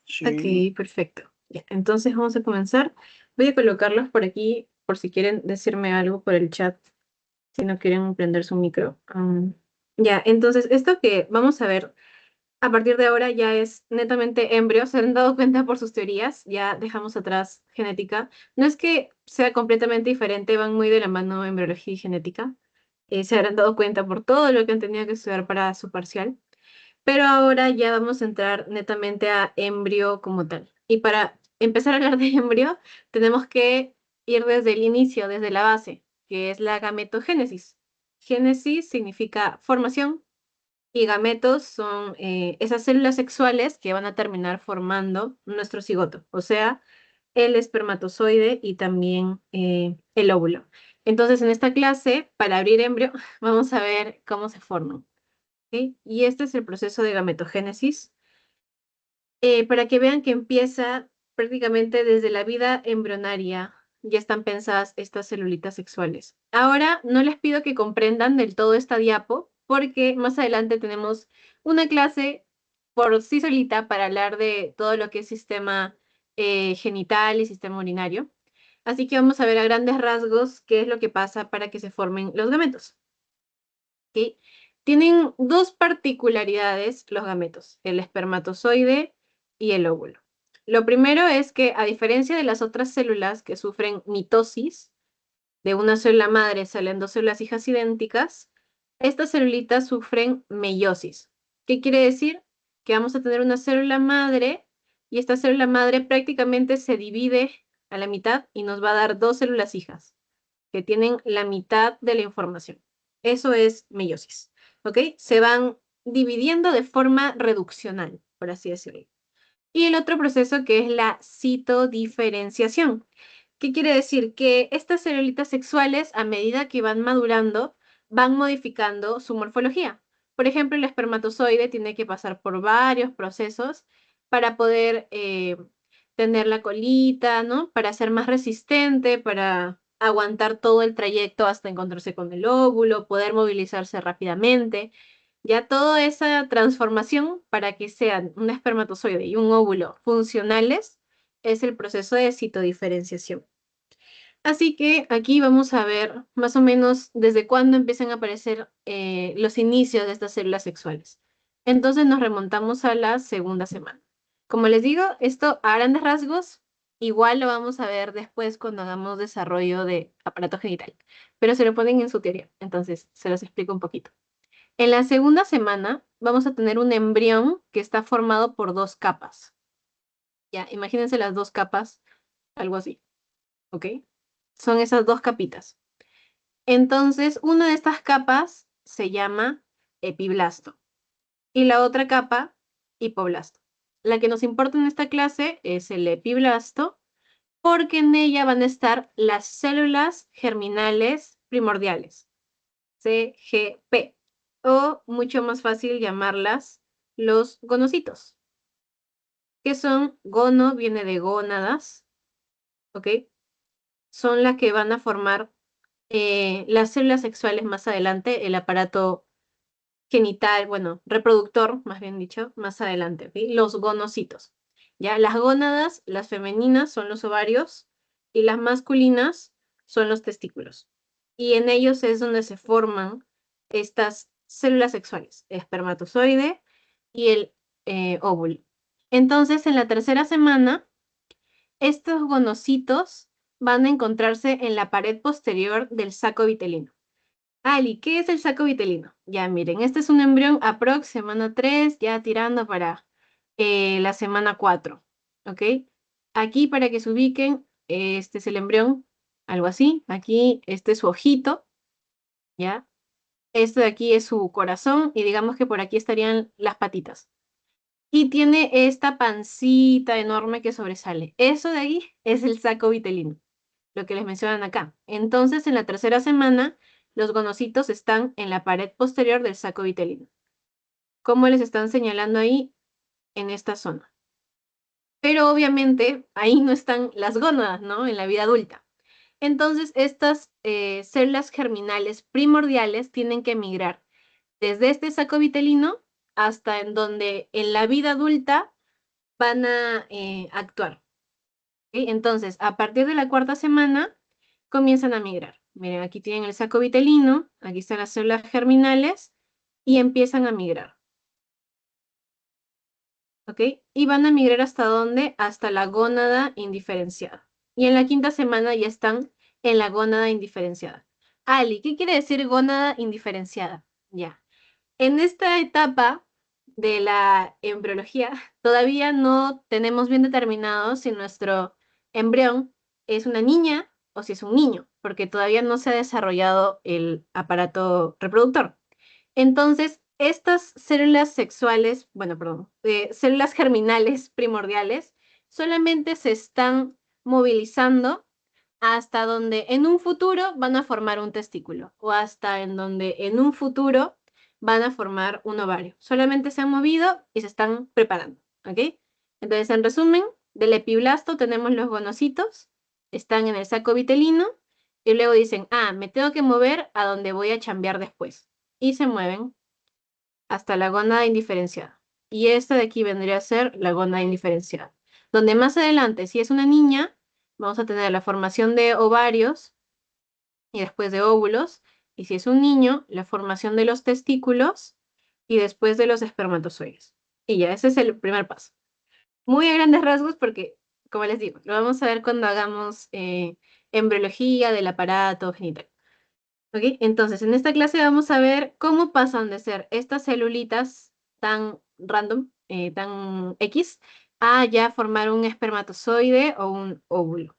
Sí. Ok, perfecto. Ya, entonces vamos a comenzar. Voy a colocarlos por aquí por si quieren decirme algo por el chat, si no quieren prender su micro. Ya, entonces esto que vamos a ver a partir de ahora ya es netamente embrio. Se han dado cuenta por sus teorías, ya dejamos atrás genética. No es que sea completamente diferente, van muy de la mano embriología y genética. Se habrán dado cuenta por todo lo que han tenido que estudiar para su parcial. Pero ahora ya vamos a entrar netamente a embrio como tal. Y para empezar a hablar de embrio, tenemos que ir desde el inicio, desde la base, que es la gametogénesis. Génesis significa formación y gametos son esas células sexuales que van a terminar formando nuestro cigoto, o sea, el espermatozoide y también el óvulo. Entonces, en esta clase, para abrir embrio, vamos a ver cómo se forman. ¿Ok? Y este es el proceso de gametogénesis, para que vean que empieza prácticamente desde la vida embrionaria. Ya están pensadas estas celulitas sexuales. Ahora no les pido que comprendan del todo esta diapo, porque más adelante tenemos una clase por sí solita para hablar de todo lo que es sistema genital y sistema urinario. Así que vamos a ver a grandes rasgos qué es lo que pasa para que se formen los gametos. ¿Ok? Tienen dos particularidades los gametos, el espermatozoide y el óvulo. Lo primero es que, a diferencia de las otras células que sufren mitosis, de una célula madre salen dos células hijas idénticas, estas celulitas sufren meiosis. ¿Qué quiere decir? Que vamos a tener una célula madre y esta célula madre prácticamente se divide a la mitad y nos va a dar dos células hijas que tienen la mitad de la información. Eso es meiosis, ¿ok? Se van dividiendo de forma reduccional, por así decirlo. Y el otro proceso que es la citodiferenciación. ¿Qué quiere decir? Que estas celulitas sexuales, a medida que van madurando, van modificando su morfología. Por ejemplo, el espermatozoide tiene que pasar por varios procesos para poder tener la colita, ¿no? Para ser más resistente, para aguantar todo el trayecto hasta encontrarse con el óvulo, poder movilizarse rápidamente. Ya toda esa transformación para que sean un espermatozoide y un óvulo funcionales es el proceso de citodiferenciación. Así que aquí vamos a ver más o menos desde cuándo empiezan a aparecer los inicios de estas células sexuales. Entonces nos remontamos a la segunda semana. Como les digo, esto a grandes rasgos, igual lo vamos a ver después cuando hagamos desarrollo de aparato genital, pero se lo ponen en su teoría, entonces se los explico un poquito. En la segunda semana vamos a tener un embrión que está formado por dos capas. Ya, imagínense las dos capas, algo así, ¿ok? Son esas dos capitas. Entonces, una de estas capas se llama epiblasto y la otra capa, hipoblasto. La que nos importa en esta clase es el epiblasto porque en ella van a estar las células germinales primordiales, CGP, o mucho más fácil llamarlas los gonocitos, que son gono, viene de gónadas, ¿ok? Son las que van a formar las células sexuales más adelante, el aparato genital, bueno, reproductor, más bien dicho, más adelante, ¿ok? Los gonocitos. ¿Ya? Las gónadas, las femeninas son los ovarios y las masculinas son los testículos. Y en ellos es donde se forman estas células sexuales, espermatozoide y el óvulo. Entonces, en la tercera semana, estos gonocitos van a encontrarse en la pared posterior del saco vitelino. Ali, ¿qué es el saco vitelino? Ya miren, este es un embrión aprox semana 3, ya tirando para la semana 4, ¿ok? Aquí para que se ubiquen, este es el embrión, algo así. Aquí este es su ojito, ¿ya? Esto de aquí es su corazón y digamos que por aquí estarían las patitas. Y tiene esta pancita enorme que sobresale. Eso de ahí es el saco vitelino, lo que les mencionan acá. Entonces, en la tercera semana, los gonocitos están en la pared posterior del saco vitelino. ¿Cómo les están señalando ahí? En esta zona. Pero obviamente ahí no están las gónadas, ¿no? En la vida adulta. Entonces, estas células germinales primordiales tienen que migrar desde este saco vitelino hasta en donde en la vida adulta van a actuar. ¿Ok? Entonces, a partir de la cuarta semana, comienzan a migrar. Miren, aquí tienen el saco vitelino, aquí están las células germinales y empiezan a migrar. ¿Ok? Y van a migrar ¿hasta dónde? Hasta la gónada indiferenciada. Y en la quinta semana ya están en la gónada indiferenciada. Ali, ¿qué quiere decir gónada indiferenciada? Ya. En esta etapa de la embriología, todavía no tenemos bien determinado si nuestro embrión es una niña o si es un niño, porque todavía no se ha desarrollado el aparato reproductor. Entonces, estas células sexuales, bueno, perdón, células germinales primordiales, solamente se están movilizando hasta donde en un futuro van a formar un testículo o hasta en donde en un futuro van a formar un ovario. Solamente se han movido y se están preparando, ¿ok? Entonces, en resumen, del epiblasto tenemos los gonocitos, están en el saco vitelino y luego dicen, ah, me tengo que mover a donde voy a chambear después. Y se mueven hasta la gónada indiferenciada. Y esta de aquí vendría a ser la gónada indiferenciada. Donde más adelante, si es una niña, vamos a tener la formación de ovarios y después de óvulos. Y si es un niño, la formación de los testículos y después de los espermatozoides. Y ya, ese es el primer paso. Muy a grandes rasgos porque, como les digo, lo vamos a ver cuando hagamos embriología del aparato genital. ¿Ok? Entonces, en esta clase vamos a ver cómo pasan de ser estas celulitas tan random, tan X, a ya formar un espermatozoide o un óvulo.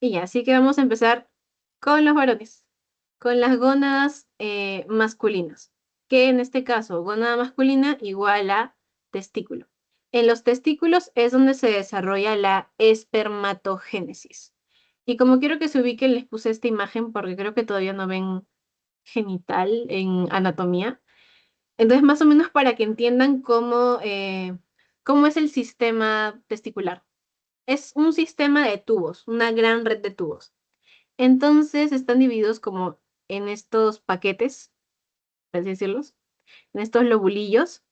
Y ya, así que vamos a empezar con los varones, con las gónadas masculinas, que en este caso, gónada masculina igual a testículo. En los testículos es donde se desarrolla la espermatogénesis. Y como quiero que se ubiquen, les puse esta imagen porque creo que todavía no ven genital en anatomía. Entonces, más o menos para que entiendan cómo es el sistema testicular. Es un sistema de tubos, una gran red de tubos. Entonces, están divididos como en estos paquetes, por así decirlos, en estos lobulillos.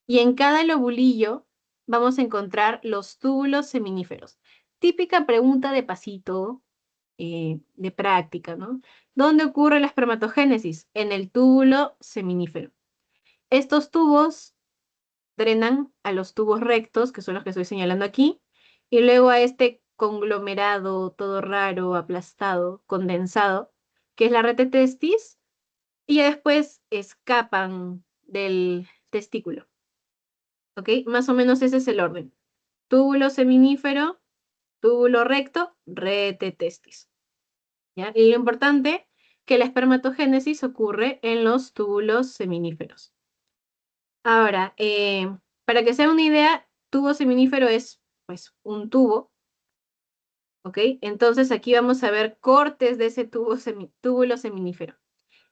Y en cada lobulillo vamos a encontrar los túbulos seminíferos. Típica pregunta de pasito, de práctica, ¿no? ¿Dónde ocurre la espermatogénesis? En el túbulo seminífero. Estos tubos drenan a los tubos rectos, que son los que estoy señalando aquí, y luego a este conglomerado todo raro, aplastado, condensado, que es la red de testis, y ya después escapan del testículo. ¿Ok? Más o menos ese es el orden. Túbulo seminífero, túbulo recto, red de testis. ¿Ya? Y lo importante, que la espermatogénesis ocurre en los túbulos seminíferos. Ahora, para que se hagan una idea, tubo seminífero es pues un tubo, ¿ok? Entonces aquí vamos a ver cortes de ese túbulo seminífero.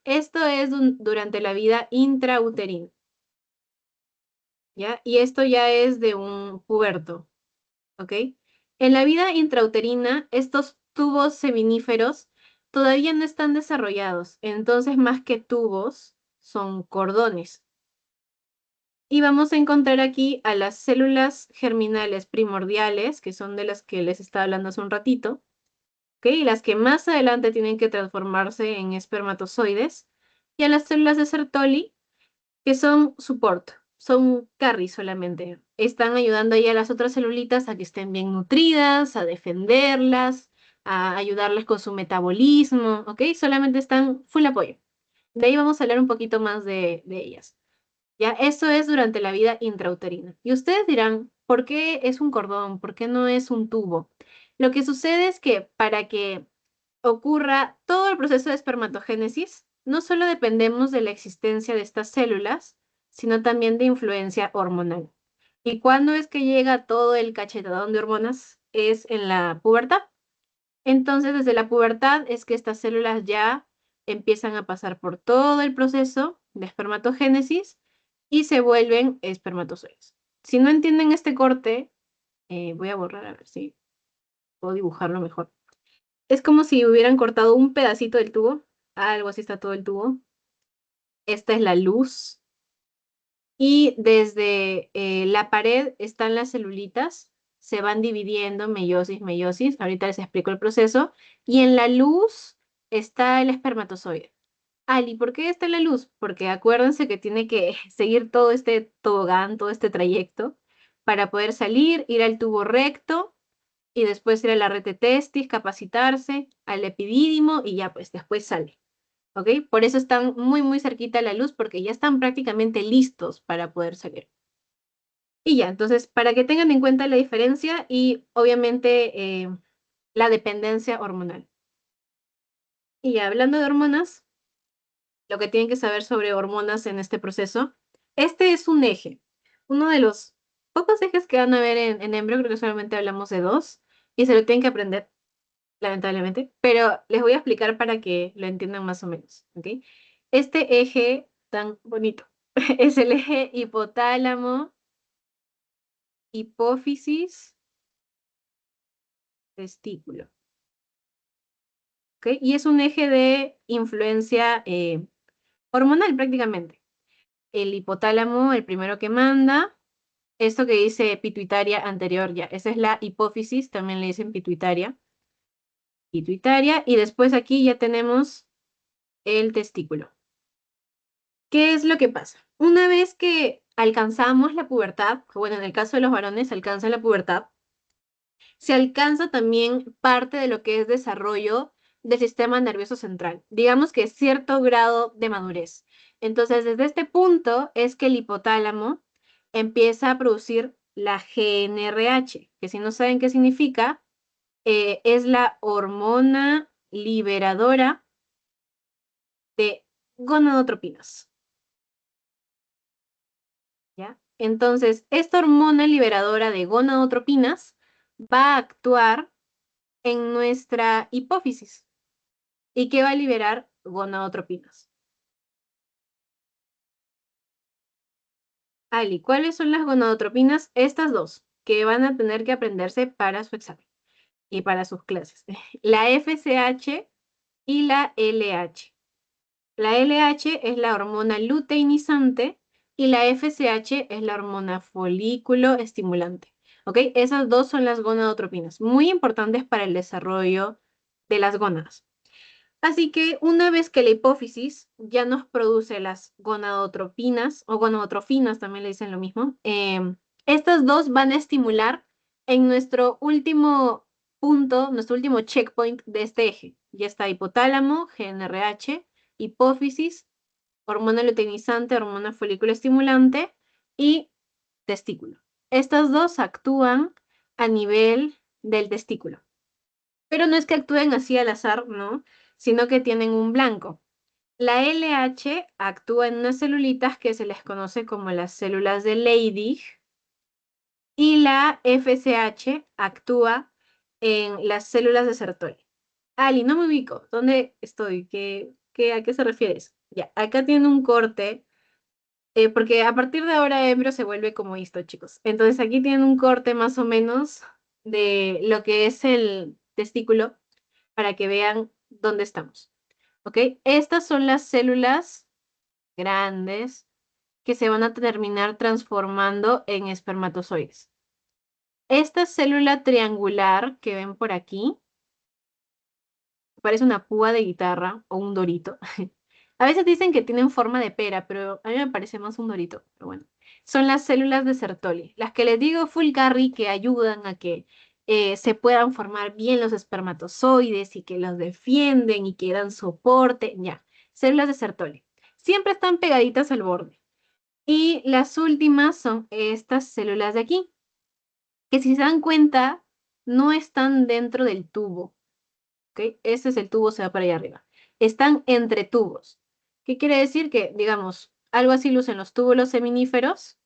Esto es durante la vida intrauterina, ¿ya? Y esto ya es de un puberto, ¿ok? En la vida intrauterina, estos tubos seminíferos todavía no están desarrollados, entonces más que tubos, son cordones. Y vamos a encontrar aquí a las células germinales primordiales, que son de las que les estaba hablando hace un ratito, ¿ok? Y las que más adelante tienen que transformarse en espermatozoides, y a las células de Sertoli, que son support, son carry solamente. Están ayudando ahí a las otras celulitas a que estén bien nutridas, a defenderlas, a ayudarles con su metabolismo, ¿ok? Solamente están full apoyo. De ahí vamos a hablar un poquito más de ellas. Ya, eso es durante la vida intrauterina. Y ustedes dirán, ¿por qué es un cordón? ¿Por qué no es un tubo? Lo que sucede es que para que ocurra todo el proceso de espermatogénesis, no solo dependemos de la existencia de estas células, sino también de influencia hormonal. ¿Y cuándo es que llega todo el cachetadón de hormonas? Es en la pubertad. Entonces, desde la pubertad es que estas células ya empiezan a pasar por todo el proceso de espermatogénesis y se vuelven espermatozoides. Si no entienden este corte, voy a borrar a ver si puedo dibujarlo mejor. Es como si hubieran cortado un pedacito del tubo. Algo así está todo el tubo. Esta es la luz y desde la pared están las celulitas, se van dividiendo, meiosis, meiosis, ahorita les explico el proceso, y en la luz está el espermatozoide. Ali, ¿por qué está en la luz? Porque acuérdense que tiene que seguir todo este tobogán, todo este trayecto, para poder salir, ir al tubo recto, y después ir a la red de testis, capacitarse, al epidídimo, y ya pues después sale. ¿Ok? Por eso están muy, muy cerquita a la luz, porque ya están prácticamente listos para poder salir. Y ya, entonces, para que tengan en cuenta la diferencia y obviamente la dependencia hormonal. Y ya, hablando de hormonas, lo que tienen que saber sobre hormonas en este proceso, este es un eje. Uno de los pocos ejes que van a ver en embrio, creo que solamente hablamos de dos, y se lo tienen que aprender, lamentablemente, pero les voy a explicar para que lo entiendan más o menos, ¿ok? Este eje tan bonito es el eje hipotálamo, hipófisis, testículo, ¿ok? Y es un eje de influencia hormonal prácticamente. El hipotálamo, el primero que manda, esto que dice pituitaria anterior, ya, esa es la hipófisis, también le dicen pituitaria, pituitaria, y después aquí ya tenemos el testículo. ¿Qué es lo que pasa? Una vez que alcanzamos la pubertad, que bueno, en el caso de los varones alcanzan la pubertad, se alcanza también parte de lo que es desarrollo del sistema nervioso central. Digamos que cierto grado de madurez. Entonces, desde este punto es que el hipotálamo empieza a producir la GnRH, que si no saben qué significa, es la hormona liberadora de gonadotropinas. ¿Ya? Entonces, esta hormona liberadora de gonadotropinas va a actuar en nuestra hipófisis. ¿Y qué va a liberar? Gonadotropinas. Ali, ¿cuáles son las gonadotropinas? Estas dos, que van a tener que aprenderse para su examen y para sus clases. La FSH y la LH. La LH es la hormona luteinizante y la FSH es la hormona folículo estimulante. ¿Ok? Esas dos son las gonadotropinas, muy importantes para el desarrollo de las gónadas. Así que una vez que la hipófisis ya nos produce las gonadotropinas, o gonadotrofinas, también le dicen lo mismo, estas dos van a estimular en nuestro último punto, nuestro último checkpoint de este eje. Ya está hipotálamo, GnRH, hipófisis, hormona luteinizante, hormona folículo estimulante y testículo. Estas dos actúan a nivel del testículo. Pero no es que actúen así al azar, ¿no? Sino que tienen un blanco. La LH actúa en unas celulitas que se les conoce como las células de Leydig y la FSH actúa en las células de Sertoli. Ali, no me ubico. ¿Dónde estoy? ¿A qué se refiere eso? Ya, acá tiene un corte, porque a partir de ahora embrio se vuelve como esto, chicos. Entonces aquí tienen un corte más o menos de lo que es el testículo para que vean dónde estamos. ¿Ok? Estas son las células grandes que se van a terminar transformando en espermatozoides. Esta célula triangular que ven por aquí parece una púa de guitarra o un dorito. A veces dicen que tienen forma de pera, pero a mí me parece más un dorito. Pero bueno, son las células de Sertoli, las que les digo full carry que ayudan a que se puedan formar bien los espermatozoides y que los defienden y que dan soporte. Ya, células de Sertoli. Siempre están pegaditas al borde. Y las últimas son estas células de aquí, que si se dan cuenta, no están dentro del tubo. ¿Ok? Ese es el tubo, se va para allá arriba. Están entre tubos. ¿Qué quiere decir? Que, digamos, algo así lucen los túbulos seminíferos,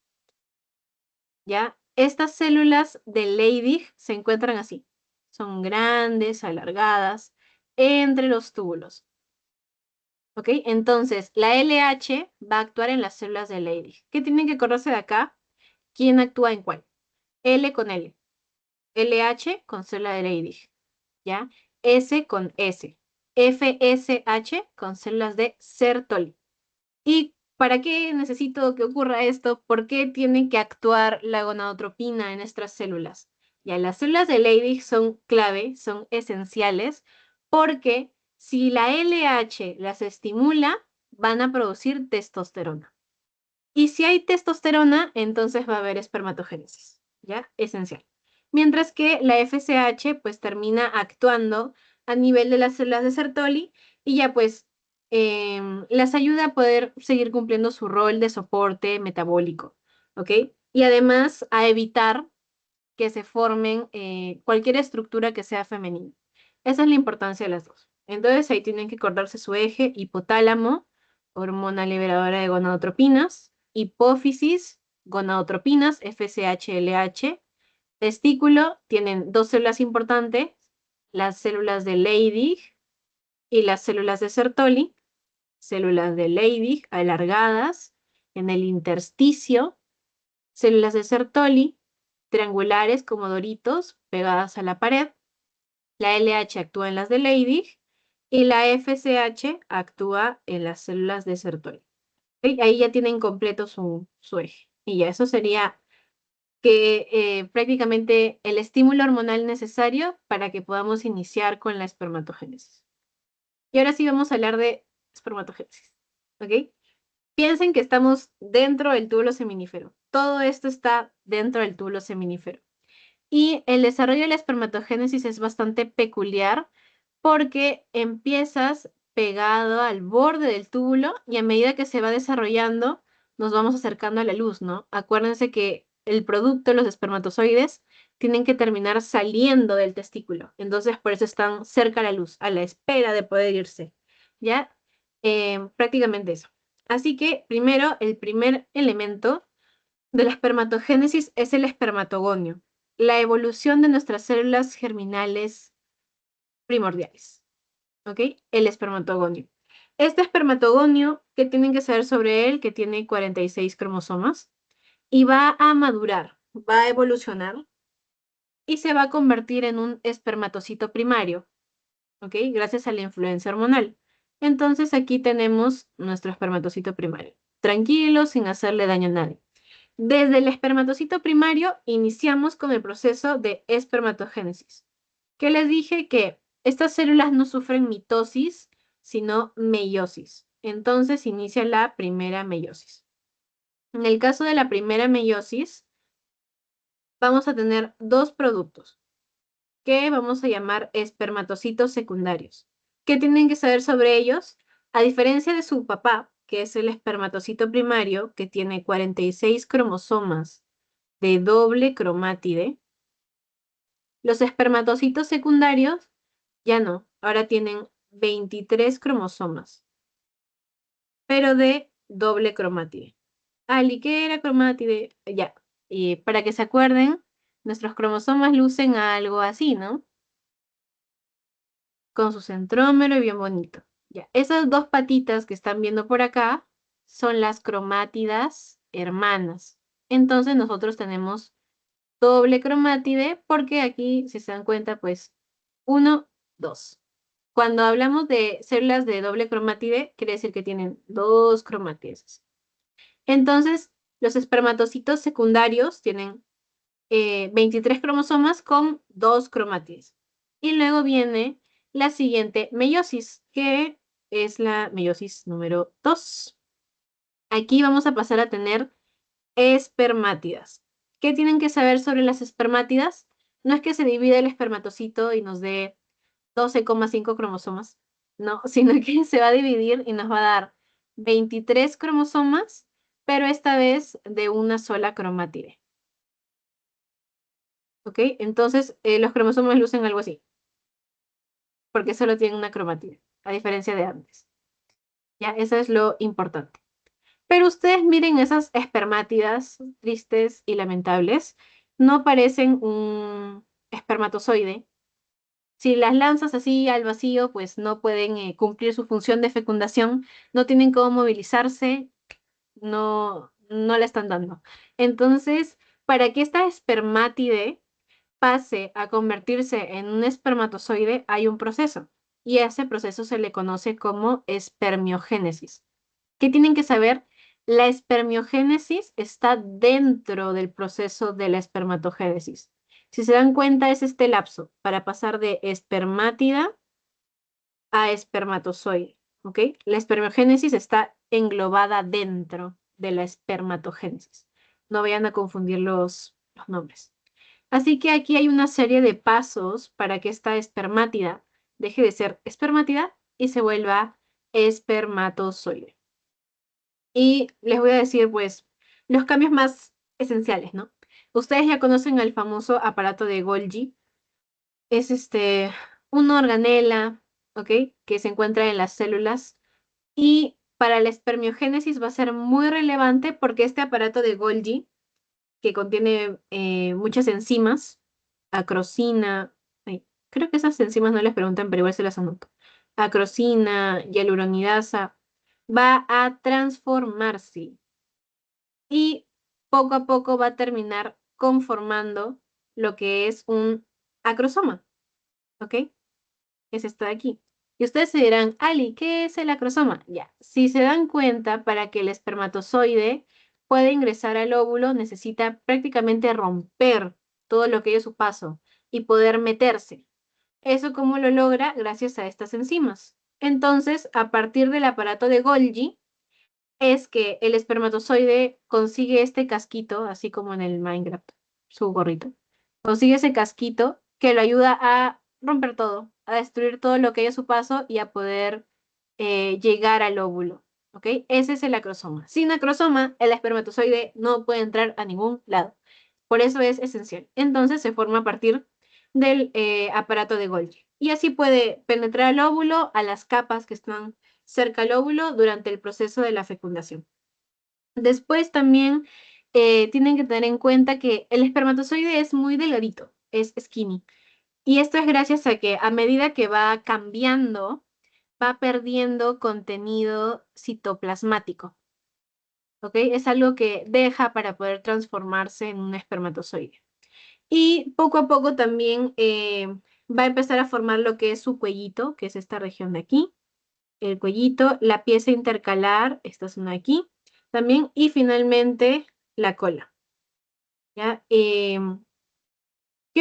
¿ya? Estas células de Leydig se encuentran así. Son grandes, alargadas, entre los túbulos. ¿Ok? Entonces, la LH va a actuar en las células de Leydig. ¿Qué tienen que acordarse de acá? ¿Quién actúa en cuál? L con L. LH con célula de Leydig. ¿Ya? S con S. FSH con células de Sertoli. Y ¿Para qué necesito que ocurra esto? ¿Por qué tiene que actuar la gonadotropina en nuestras células? Ya, las células de Leydig son clave, son esenciales, porque si la LH las estimula, van a producir testosterona. Y si hay testosterona, entonces va a haber espermatogénesis, ¿ya? Esencial. Mientras que la FSH pues termina actuando a nivel de las células de Sertoli y ya pues las ayuda a poder seguir cumpliendo su rol de soporte metabólico, ¿ok? Y además a evitar que se formen cualquier estructura que sea femenina. Esa es la importancia de las dos. Entonces ahí tienen que acordarse su eje hipotálamo, hormona liberadora de gonadotropinas, hipófisis, gonadotropinas, FSH-LH, testículo, tienen dos células importantes, las células de Leydig y las células de Sertoli, células de Leydig alargadas en el intersticio, células de Sertoli triangulares como doritos pegadas a la pared. La LH actúa en las de Leydig y la FSH actúa en las células de Sertoli. ¿Ok? Ahí ya tienen completo su eje. Y ya eso sería que prácticamente el estímulo hormonal necesario para que podamos iniciar con la espermatogénesis. Y ahora sí vamos a hablar de espermatogénesis. ¿Ok? Piensen que estamos dentro del túbulo seminífero. Todo esto está dentro del túbulo seminífero. Y el desarrollo de la espermatogénesis es bastante peculiar porque empiezas pegado al borde del túbulo y a medida que se va desarrollando, nos vamos acercando a la luz, ¿no? Acuérdense que el producto, los espermatozoides, tienen que terminar saliendo del testículo. Entonces, por eso están cerca a la luz, a la espera de poder irse. ¿Ya? Prácticamente eso. Así que, primero, el primer elemento de la espermatogénesis es el espermatogonio, la evolución de nuestras células germinales primordiales. ¿Ok? El espermatogonio. Este espermatogonio, ¿qué tienen que saber sobre él? Que tiene 46 cromosomas y va a madurar, va a evolucionar y se va a convertir en un espermatocito primario, ¿ok? Gracias a la influencia hormonal. Entonces aquí tenemos nuestro espermatocito primario. Tranquilo, sin hacerle daño a nadie. Desde el espermatocito primario iniciamos con el proceso de espermatogénesis. ¿Qué les dije? Que estas células no sufren mitosis, sino meiosis. Entonces inicia la primera meiosis. En el caso de la primera meiosis, vamos a tener dos productos que vamos a llamar espermatocitos secundarios. ¿Qué tienen que saber sobre ellos? A diferencia de su papá, que es el espermatocito primario, que tiene 46 cromosomas de doble cromátide, los espermatocitos secundarios ya no, ahora tienen 23 cromosomas, pero de doble cromátide. ¿Y qué era cromátide? Ya, y para que se acuerden, nuestros cromosomas lucen algo así, ¿no? Con su centrómero y bien bonito. Ya, esas dos patitas que están viendo por acá son las cromátidas hermanas. Entonces nosotros tenemos doble cromátide porque aquí, si se dan cuenta, pues 1, 2. Cuando hablamos de células de doble cromátide, quiere decir que tienen dos cromátides. Entonces, los espermatocitos secundarios tienen 23 cromosomas con dos cromátides. Y luego viene la siguiente meiosis, que es la meiosis número 2. Aquí vamos a pasar a tener espermátidas. ¿Qué tienen que saber sobre las espermátidas? No es que se divide el espermatocito y nos dé 12,5 cromosomas, no, sino que se va a dividir y nos va a dar 23 cromosomas, pero esta vez de una sola cromátide. ¿Ok? Entonces, los cromosomas lucen algo así, porque solo tienen una cromátide, a diferencia de antes. Ya, eso es lo importante. Pero ustedes miren esas espermátidas tristes y lamentables, no parecen un espermatozoide. Si las lanzas así al vacío, pues no pueden cumplir su función de fecundación, no tienen cómo movilizarse, no la están dando. Entonces, para que esta espermátide pase a convertirse en un espermatozoide, hay un proceso, y ese proceso se le conoce como espermiogénesis. ¿Qué tienen que saber? La espermiogénesis está dentro del proceso de la espermatogénesis. Si se dan cuenta, es este lapso para pasar de espermátida a espermatozoide, ¿ok? La espermiogénesis está englobada dentro de la espermatogénesis. No vayan a confundir los nombres. Así que aquí hay una serie de pasos para que esta espermátida deje de ser espermátida y se vuelva espermatozoide. Y les voy a decir, pues, los cambios más esenciales, ¿no? Ustedes ya conocen el famoso aparato de Golgi. Es una organela, ¿ok? Que se encuentra en las células. Y para la espermiogénesis va a ser muy relevante porque este aparato de Golgi, que contiene muchas enzimas, acrosina, ay, creo que esas enzimas no les preguntan, pero igual se las anoto. Acrosina, hialuronidasa, va a transformarse y poco a poco va a terminar conformando lo que es un acrosoma, ¿ok? Es esto de aquí. Y ustedes se dirán, Ali, ¿qué es el acrosoma? Ya, si se dan cuenta, para que el espermatozoide pueda ingresar al óvulo, necesita prácticamente romper todo lo que es su paso y poder meterse. ¿Eso cómo lo logra? Gracias a estas enzimas. Entonces, a partir del aparato de Golgi, es que el espermatozoide consigue este casquito, así como en el Minecraft, su gorrito. Consigue ese casquito que lo ayuda a romper todo, a destruir todo lo que hay a su paso y a poder llegar al óvulo. ¿Ok? Ese es el acrosoma. Sin acrosoma, el espermatozoide no puede entrar a ningún lado. Por eso es esencial. Entonces se forma a partir del aparato de Golgi. Y así puede penetrar al óvulo, a las capas que están cerca al óvulo durante el proceso de la fecundación. Después también tienen que tener en cuenta que el espermatozoide es muy delgadito, es skinny. Y esto es gracias a que a medida que va cambiando, va perdiendo contenido citoplasmático. ¿Ok? Es algo que deja para poder transformarse en un espermatozoide. Y poco a poco también va a empezar a formar lo que es su cuellito, que es esta región de aquí, el cuellito, la pieza intercalar, esta zona de aquí, también, y finalmente la cola. ¿Ya? ¿Qué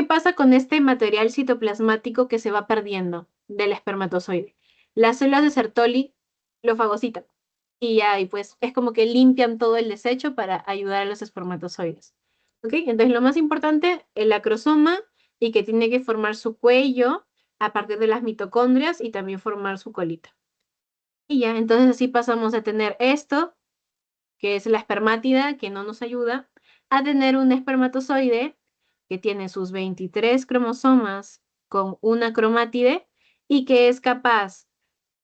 pasa con este material citoplasmático que se va perdiendo del espermatozoide? Las células de Sertoli lo fagocitan y ya, y pues es como que limpian todo el desecho para ayudar a los espermatozoides. ¿Ok? Entonces lo más importante, el acrosoma y que tiene que formar su cuello a partir de las mitocondrias y también formar su colita. Y ya, entonces así pasamos a tener esto, que es la espermátida, que no nos ayuda, a tener un espermatozoide que tiene sus 23 cromosomas con una cromátide y que es capaz,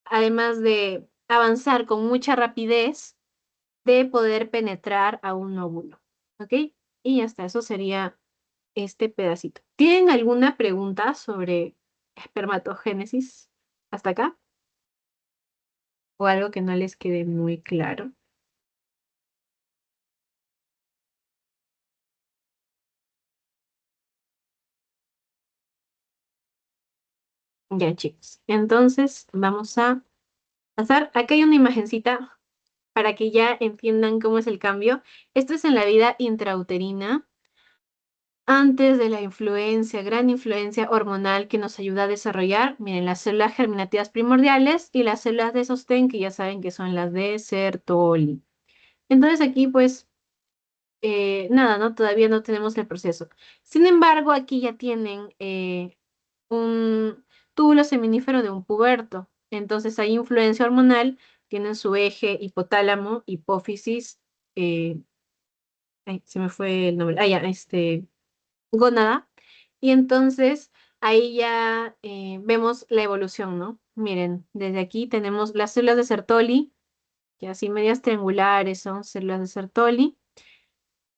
además de avanzar con mucha rapidez, de poder penetrar a un óvulo. ¿Ok? Y hasta eso sería este pedacito. ¿Tienen alguna pregunta sobre espermatogénesis hasta acá? ¿O algo que no les quede muy claro? Ya, chicos. Entonces, vamos a pasar. Aquí hay una imagencita para que ya entiendan cómo es el cambio. Esto es en la vida intrauterina, antes de la influencia, gran influencia hormonal que nos ayuda a desarrollar, miren, las células germinativas primordiales y las células de sostén, que ya saben que son las de Sertoli. Entonces aquí, pues, nada, ¿no? Todavía no tenemos el proceso. Sin embargo, aquí ya tienen un túbulo seminífero de un puberto. Entonces hay influencia hormonal, tienen su eje hipotálamo, hipófisis, eh, ay, se me fue el nombre, gónada. Y entonces ahí ya vemos la evolución, ¿no? Miren, desde aquí tenemos las células de Sertoli, que así medias triangulares son células de Sertoli.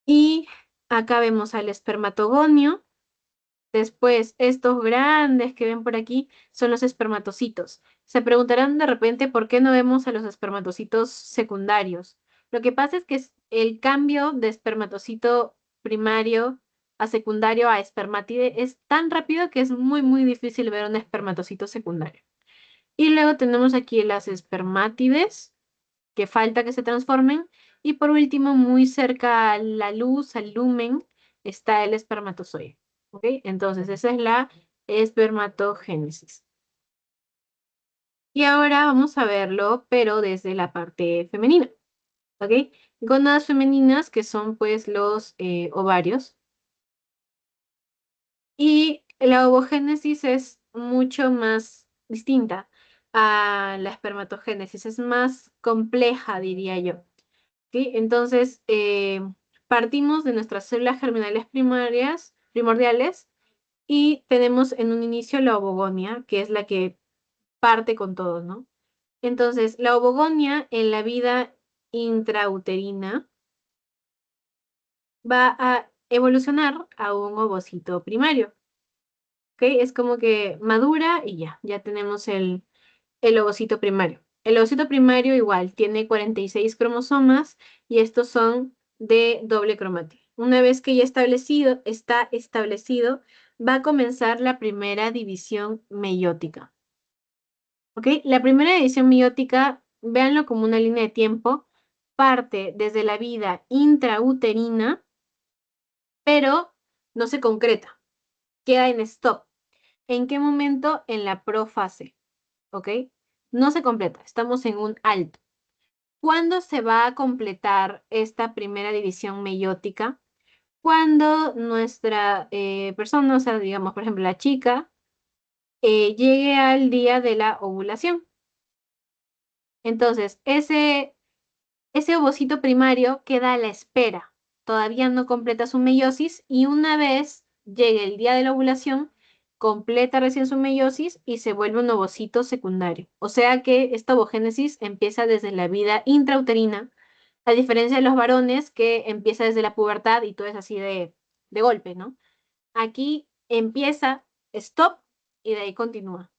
Y acá vemos al espermatogonio. Después, estos grandes que ven por aquí son los espermatocitos. Se preguntarán de repente por qué no vemos a los espermatocitos secundarios. Lo que pasa es que el cambio de espermatocito primario a secundario a espermátide es tan rápido que es muy, muy difícil ver un espermatocito secundario. Y luego tenemos aquí las espermátides, que falta que se transformen, Y por último, muy cerca a la luz, al lumen, está el espermatozoide. ¿Ok? Entonces, esa es la espermatogénesis. Y ahora vamos a verlo, pero desde la parte femenina. ¿Ok? Gónadas femeninas, que son pues los ovarios. Y la ovogénesis es mucho más distinta a la espermatogénesis, es más compleja, diría yo. ¿Sí? Entonces, partimos de nuestras células germinales primordiales, y tenemos en un inicio la ovogonia, que es la que parte con todo, ¿no? Entonces, la ovogonia en la vida intrauterina va a evolucionar a un ovocito primario. ¿Ok? Es como que madura y ya tenemos el ovocito primario. El ovocito primario igual tiene 46 cromosomas y estos son de doble cromátido. Una vez que ya está establecido, va a comenzar la primera división meiótica. ¿Ok? La primera división meiótica, véanlo como una línea de tiempo, parte desde la vida intrauterina, pero no se concreta, queda en stop. ¿En qué momento? En la profase. ¿Ok? No se completa, estamos en un alto. ¿Cuándo se va a completar esta primera división meiótica? Cuando nuestra persona, o sea, digamos, por ejemplo, la chica, llegue al día de la ovulación. Entonces, ese ovocito primario queda a la espera. Todavía no completa su meiosis y una vez llegue el día de la ovulación, completa recién su meiosis y se vuelve un ovocito secundario. O sea que esta ovogénesis empieza desde la vida intrauterina, a diferencia de los varones que empieza desde la pubertad y todo es así de golpe, ¿no? Aquí empieza, stop, y de ahí continúa.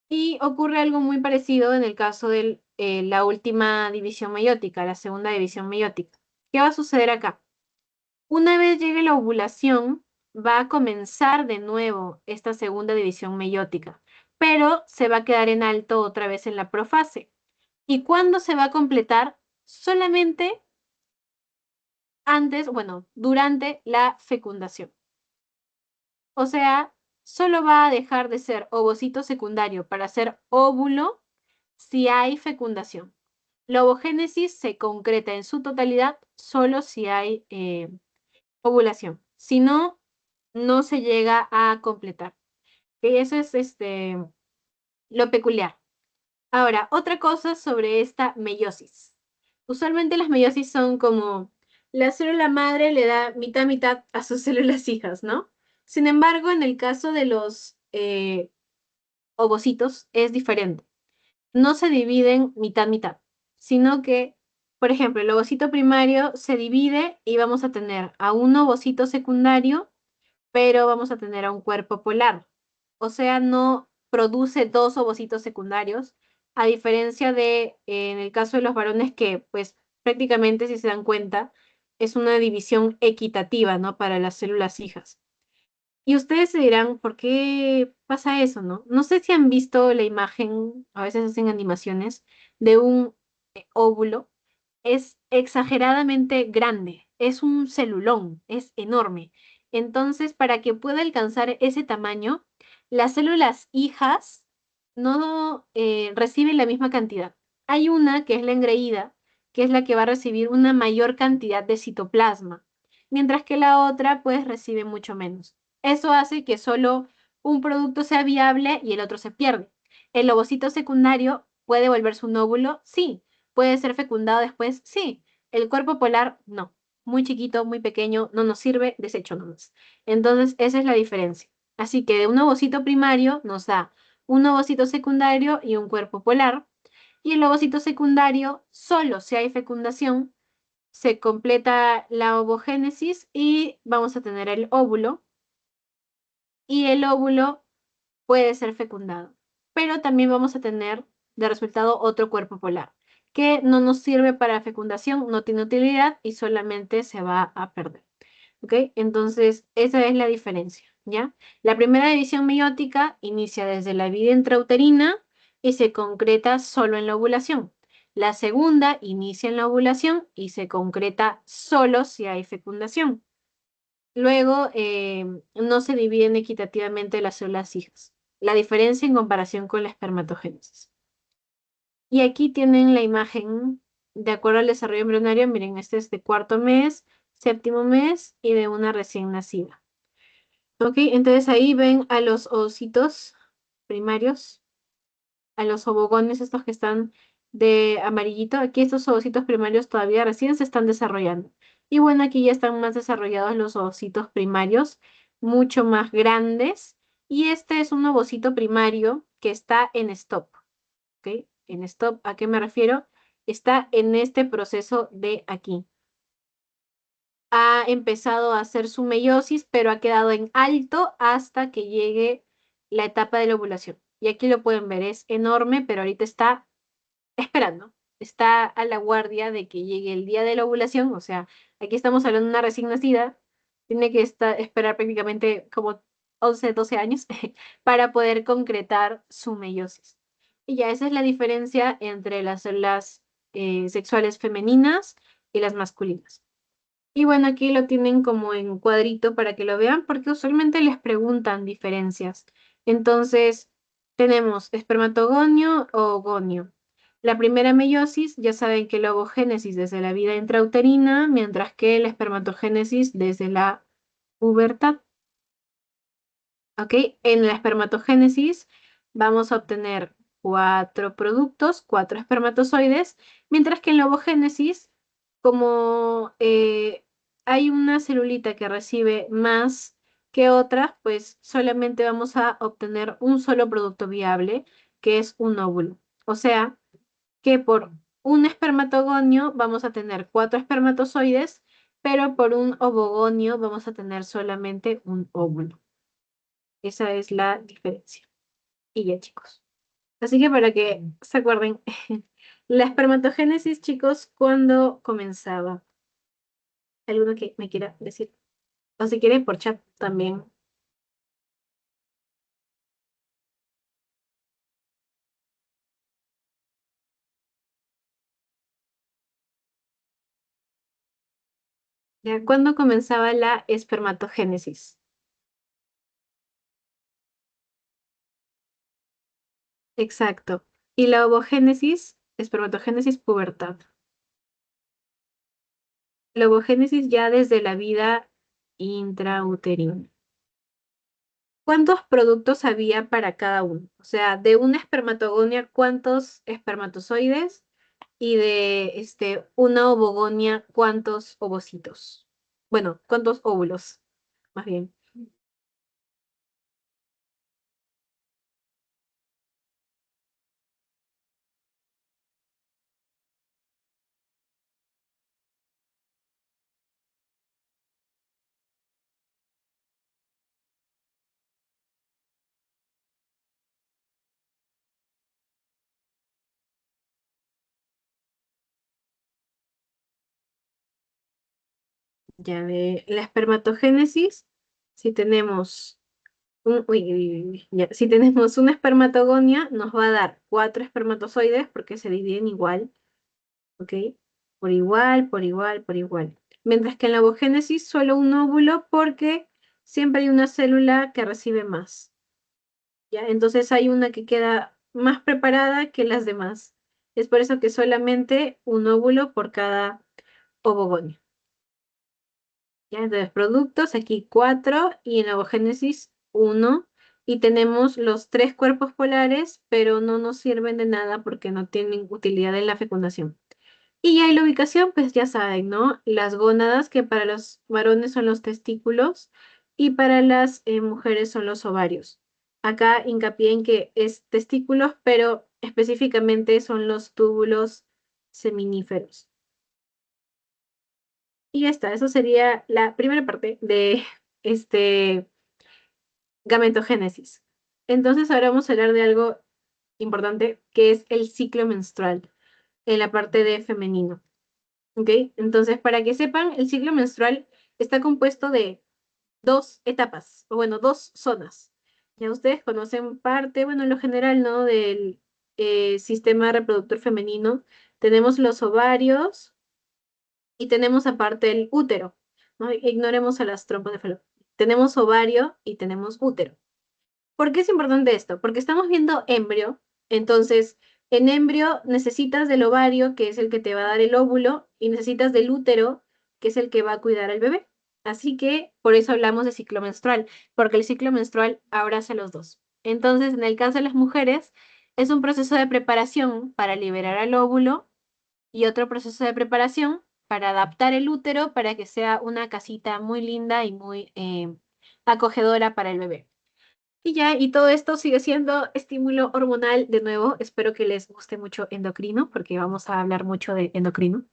Y ocurre algo muy parecido en el caso de la última división meiótica, la segunda división meiótica. ¿Qué va a suceder acá? Una vez llegue la ovulación, va a comenzar de nuevo esta segunda división meiótica, pero se va a quedar en alto otra vez en la profase. ¿Y cuándo se va a completar? Solamente antes, bueno, durante la fecundación. O sea, solo va a dejar de ser ovocito secundario para ser óvulo si hay fecundación. La ovogénesis se concreta en su totalidad solo si hay ovulación. Si no, no se llega a completar. Que eso es lo peculiar. Ahora, otra cosa sobre esta meiosis. Usualmente las meiosis son como la célula madre le da mitad mitad a sus células hijas, ¿no? Sin embargo, en el caso de los ovocitos es diferente. No se dividen mitad mitad, sino que, por ejemplo, el ovocito primario se divide y vamos a tener a un ovocito secundario, pero vamos a tener a un cuerpo polar. O sea, no produce dos ovocitos secundarios, a diferencia de en el caso de los varones que, pues, prácticamente, si se dan cuenta, es una división equitativa, ¿no? Para las células hijas. Y ustedes se dirán, ¿por qué pasa eso, no? No sé si han visto la imagen, a veces hacen animaciones, de un óvulo. Es exageradamente grande, es un celulón, es enorme. Entonces, para que pueda alcanzar ese tamaño, las células hijas no reciben la misma cantidad. Hay una que es la engreída, que es la que va a recibir una mayor cantidad de citoplasma, mientras que la otra pues recibe mucho menos. Eso hace que solo un producto sea viable y el otro se pierde. ¿El ovocito secundario puede volverse un óvulo? Sí. ¿Puede ser fecundado después? Sí. El cuerpo polar, no. Muy chiquito, muy pequeño, no nos sirve, desecho nomás. Entonces, esa es la diferencia. Así que de un ovocito primario nos da un ovocito secundario y un cuerpo polar. Y el ovocito secundario, solo si hay fecundación, se completa la ovogénesis y vamos a tener el óvulo. Y el óvulo puede ser fecundado. Pero también vamos a tener de resultado otro cuerpo polar, que no nos sirve para fecundación, no tiene utilidad y solamente se va a perder. ¿Ok? Entonces, esa es la diferencia, ¿ya? La primera división meiótica inicia desde la vida intrauterina y se concreta solo en la ovulación. La segunda inicia en la ovulación y se concreta solo si hay fecundación. Luego, no se dividen equitativamente las células hijas. La diferencia en comparación con la espermatogénesis. Y aquí tienen la imagen de acuerdo al desarrollo embrionario. Miren, este es de cuarto mes, séptimo mes y de una recién nacida. Ok, entonces ahí ven a los ovocitos primarios, a los ovogones estos que están de amarillito. Aquí estos ovocitos primarios todavía recién se están desarrollando. Y bueno, aquí ya están más desarrollados los ovocitos primarios, mucho más grandes. Y este es un ovocito primario que está en stop. ¿Ok? En stop, ¿a qué me refiero? Está en este proceso de aquí. Ha empezado a hacer su meiosis, pero ha quedado en alto hasta que llegue la etapa de la ovulación. Y aquí lo pueden ver, es enorme, pero ahorita está esperando. Está a la guardia de que llegue el día de la ovulación. O sea, aquí estamos hablando de una recién nacida. Tiene que esperar prácticamente como 11, 12 años para poder concretar su meiosis. Y ya esa es la diferencia entre las células sexuales femeninas y las masculinas. Y bueno, aquí lo tienen como en cuadrito para que lo vean, porque usualmente les preguntan diferencias. Entonces, tenemos espermatogonio o gonio. La primera meiosis, ya saben que la ovogénesis desde la vida intrauterina, mientras que la espermatogénesis desde la pubertad. ¿Ok? En la espermatogénesis vamos a obtener 4 productos, 4 espermatozoides, mientras que en la ovogénesis, como hay una celulita que recibe más que otras, pues solamente vamos a obtener un solo producto viable, que es un óvulo. O sea, que por un espermatogonio vamos a tener 4 espermatozoides, pero por un ovogonio vamos a tener solamente un óvulo. Esa es la diferencia. Y ya, chicos. Así que para que se acuerden, la espermatogénesis, chicos, ¿cuándo comenzaba? ¿Alguno que me quiera decir? O si quieren por chat también. ¿Ya? ¿Cuándo comenzaba la espermatogénesis? Exacto. Y la ovogénesis, espermatogénesis, pubertad. La ovogénesis ya desde la vida intrauterina. ¿Cuántos productos había para cada uno? O sea, de una espermatogonia, ¿cuántos espermatozoides? Y de una ovogonia, ¿cuántos ovocitos? Bueno, ¿cuántos óvulos? Más bien. Ya de la espermatogénesis, si tenemos ya, si tenemos una espermatogonia, nos va a dar 4 espermatozoides porque se dividen igual, ¿ok? Por igual, por igual, por igual. Mientras que en la ovogénesis solo un óvulo porque siempre hay una célula que recibe más. ¿Ya? Entonces hay una que queda más preparada que las demás. Es por eso que solamente un óvulo por cada ovogonio. ¿Ya? Entonces, productos, aquí 4 y en ovogénesis 1. Y tenemos los 3 cuerpos polares, pero no nos sirven de nada porque no tienen utilidad en la fecundación. Y ya en la ubicación, pues ya saben, ¿no? Las gónadas, que para los varones son los testículos y para las mujeres son los ovarios. Acá hincapié en que es testículos, pero específicamente son los túbulos seminíferos. Y ya está, eso sería la primera parte de este gametogénesis. Entonces ahora vamos a hablar de algo importante, que es el ciclo menstrual en la parte de femenino. ¿Ok? Entonces, para que sepan, el ciclo menstrual está compuesto de 2 etapas, o bueno, 2 zonas. Ya ustedes conocen parte, bueno, en lo general, ¿no? Del sistema reproductor femenino, tenemos los ovarios y tenemos aparte el útero, ¿no? Ignoremos a las trompas de Falopio. Tenemos ovario y tenemos útero. ¿Por qué es importante esto? Porque estamos viendo embrio, entonces en embrio necesitas del ovario, que es el que te va a dar el óvulo, y necesitas del útero, que es el que va a cuidar al bebé. Así que por eso hablamos de ciclo menstrual, porque el ciclo menstrual abraza a los dos. Entonces, en el caso de las mujeres, es un proceso de preparación para liberar al óvulo y otro proceso de preparación para adaptar el útero para que sea una casita muy linda y muy acogedora para el bebé. Y ya, y todo esto sigue siendo estímulo hormonal. De nuevo, espero que les guste mucho endocrino, porque vamos a hablar mucho de endocrino.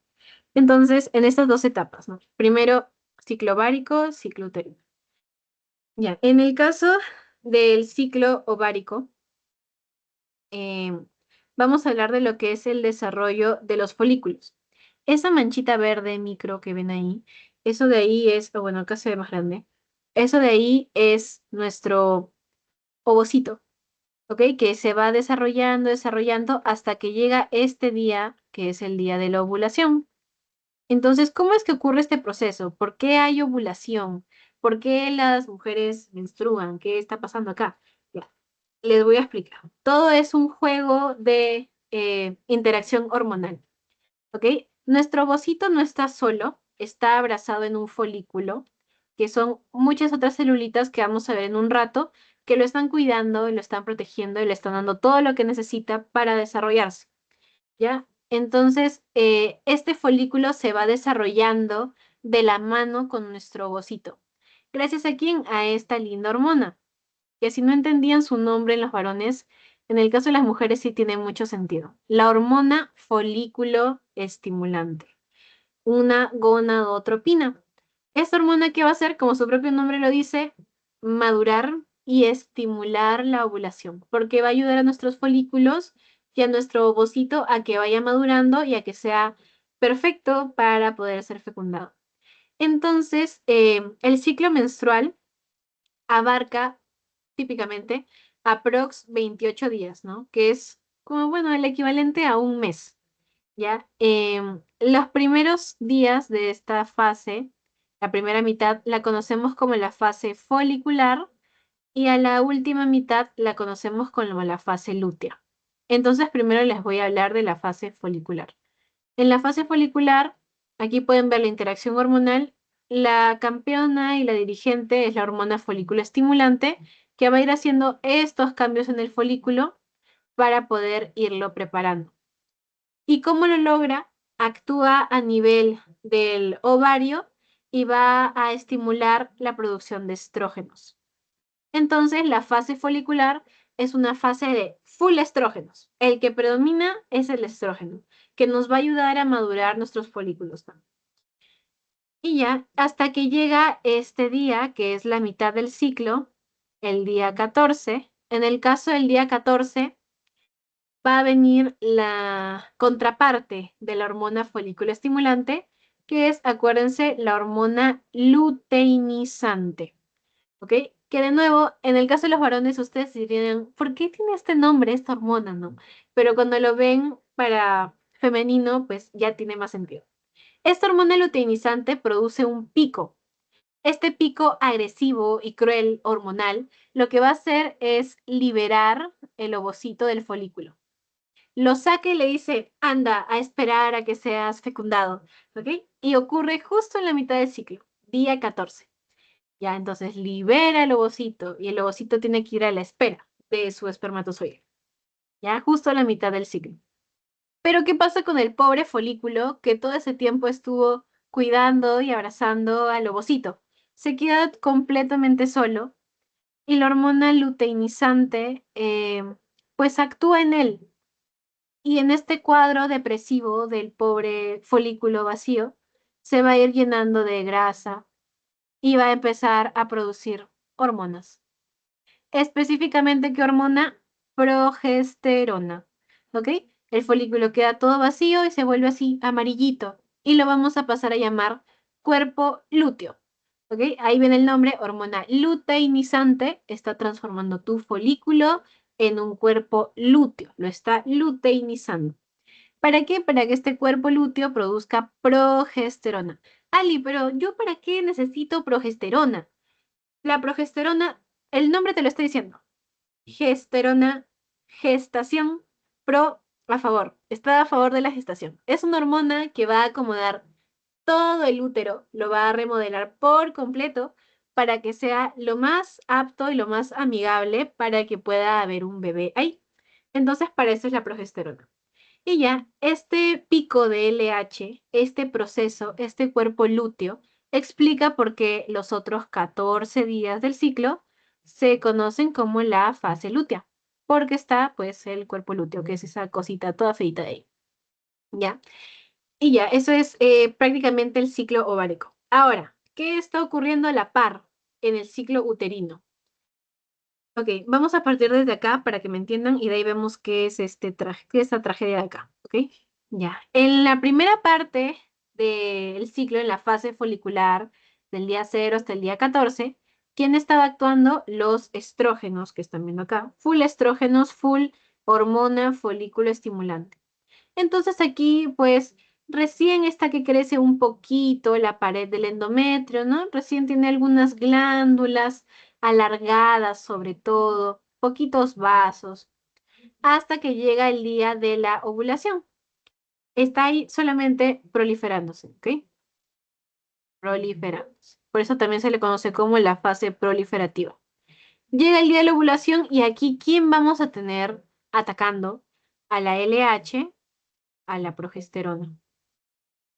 Entonces, en estas dos etapas, ¿no? Primero, ciclo ovárico, ciclo uterino. Ya, en el caso del ciclo ovárico, eh, vamos a hablar de lo que es el desarrollo de los folículos. Esa manchita verde micro que ven ahí, eso de ahí es, o bueno, acá se ve más grande, eso de ahí es nuestro ovocito. ¿Ok? Que se va desarrollando, desarrollando hasta que llega este día, que es el día de la ovulación. Entonces, ¿cómo es que ocurre este proceso? ¿Por qué hay ovulación? ¿Por qué las mujeres menstruan? ¿Qué está pasando acá? Ya, les voy a explicar. Todo es un juego de interacción hormonal. ¿Ok? Nuestro ovocito no está solo, está abrazado en un folículo, que son muchas otras celulitas que vamos a ver en un rato, que lo están cuidando y lo están protegiendo y le están dando todo lo que necesita para desarrollarse, ¿ya? Entonces, este folículo se va desarrollando de la mano con nuestro ovocito. ¿Gracias a quién? A esta linda hormona, que si no entendían su nombre en los varones, en el caso de las mujeres sí tiene mucho sentido. La hormona folículo estimulante, una gonadotropina. Esta hormona, ¿qué va a hacer? Como su propio nombre lo dice, madurar y estimular la ovulación, porque va a ayudar a nuestros folículos y a nuestro ovocito a que vaya madurando y a que sea perfecto para poder ser fecundado. Entonces, el ciclo menstrual abarca típicamente aprox 28 días, ¿no? Que es como, bueno, el equivalente a un mes, ¿ya? Los primeros días de esta fase, la primera mitad, la conocemos como la fase folicular y a la última mitad la conocemos como la fase lútea. Entonces, primero les voy a hablar de la fase folicular. En la fase folicular, aquí pueden ver la interacción hormonal. La campeona y la dirigente es la hormona folículo estimulante, que va a ir haciendo estos cambios en el folículo para poder irlo preparando. ¿Y cómo lo logra? Actúa a nivel del ovario y va a estimular la producción de estrógenos. Entonces, la fase folicular es una fase de full estrógenos. El que predomina es el estrógeno, que nos va a ayudar a madurar nuestros folículos también. Y ya, hasta que llega este día, que es la mitad del ciclo, el día 14. En el caso del día 14, va a venir la contraparte de la hormona folículo estimulante, que es, acuérdense, la hormona luteinizante. ¿Ok? Que de nuevo, en el caso de los varones, ustedes dirían, ¿por qué tiene este nombre, esta hormona, no? Pero cuando lo ven para femenino, pues ya tiene más sentido. Esta hormona luteinizante produce un pico. Este pico agresivo y cruel hormonal, lo que va a hacer es liberar el ovocito del folículo. Lo saca y le dice, anda a esperar a que seas fecundado, ¿ok? Y ocurre justo en la mitad del ciclo, día 14. Ya, entonces libera el ovocito y el ovocito tiene que ir a la espera de su espermatozoide. Ya, justo a la mitad del ciclo. Pero ¿qué pasa con el pobre folículo que todo ese tiempo estuvo cuidando y abrazando al ovocito? Se queda completamente solo y la hormona luteinizante pues actúa en él. Y en este cuadro depresivo del pobre folículo vacío se va a ir llenando de grasa y va a empezar a producir hormonas. Específicamente, ¿qué hormona? Progesterona. ¿Ok? El folículo queda todo vacío y se vuelve así amarillito. Y lo vamos a pasar a llamar cuerpo lúteo. ¿Ok? Ahí viene el nombre, hormona luteinizante. Está transformando tu folículo en un cuerpo lúteo. Lo está luteinizando. ¿Para qué? Para que este cuerpo lúteo produzca progesterona. Ali, pero ¿yo para qué necesito progesterona? La progesterona, el nombre te lo estoy diciendo. Gesterona, gestación, pro, a favor, está a favor de la gestación. Es una hormona que va a acomodar todo el útero, lo va a remodelar por completo para que sea lo más apto y lo más amigable para que pueda haber un bebé ahí. Entonces, para eso es la progesterona. Y ya, este pico de LH, este proceso, este cuerpo lúteo, explica por qué los otros 14 días del ciclo se conocen como la fase lútea, porque está pues el cuerpo lúteo, que es esa cosita toda feita de ahí. ¿Ya? Y ya, eso es prácticamente el ciclo ovárico. Ahora, ¿qué está ocurriendo a la par en el ciclo uterino? Ok, vamos a partir desde acá para que me entiendan y de ahí vemos qué es qué es esta tragedia de acá, ¿ok? Ya. En la primera parte del ciclo, en la fase folicular, del día 0 hasta el día 14, ¿quién estaba actuando? Los estrógenos que están viendo acá. Full estrógenos, full hormona folículo estimulante. Entonces aquí, pues, recién está que crece un poquito la pared del endometrio, ¿no? Recién tiene algunas glándulas alargadas, sobre todo, poquitos vasos, hasta que llega el día de la ovulación. Está ahí solamente proliferándose, ¿ok? Proliferándose. Por eso también se le conoce como la fase proliferativa. Llega el día de la ovulación y aquí, ¿quién vamos a tener atacando? A la LH, a la progesterona.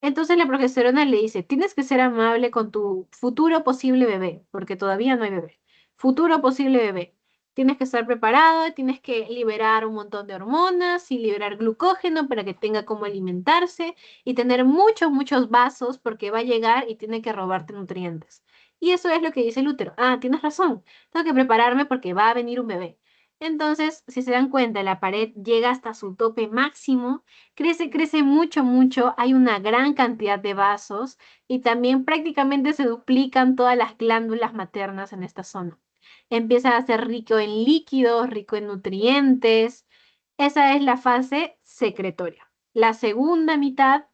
Entonces la progesterona le dice, tienes que ser amable con tu futuro posible bebé, porque todavía no hay bebé. Futuro posible bebé. Tienes que estar preparado, tienes que liberar un montón de hormonas y liberar glucógeno para que tenga cómo alimentarse y tener muchos, muchos vasos porque va a llegar y tiene que robarte nutrientes. Y eso es lo que dice el útero. Ah, tienes razón, tengo que prepararme porque va a venir un bebé. Entonces, si se dan cuenta, la pared llega hasta su tope máximo. Crece, crece mucho, mucho. Hay una gran cantidad de vasos y también prácticamente se duplican todas las glándulas maternas en esta zona. Empieza a ser rico en líquidos, rico en nutrientes. Esa es la fase secretoria. La segunda mitad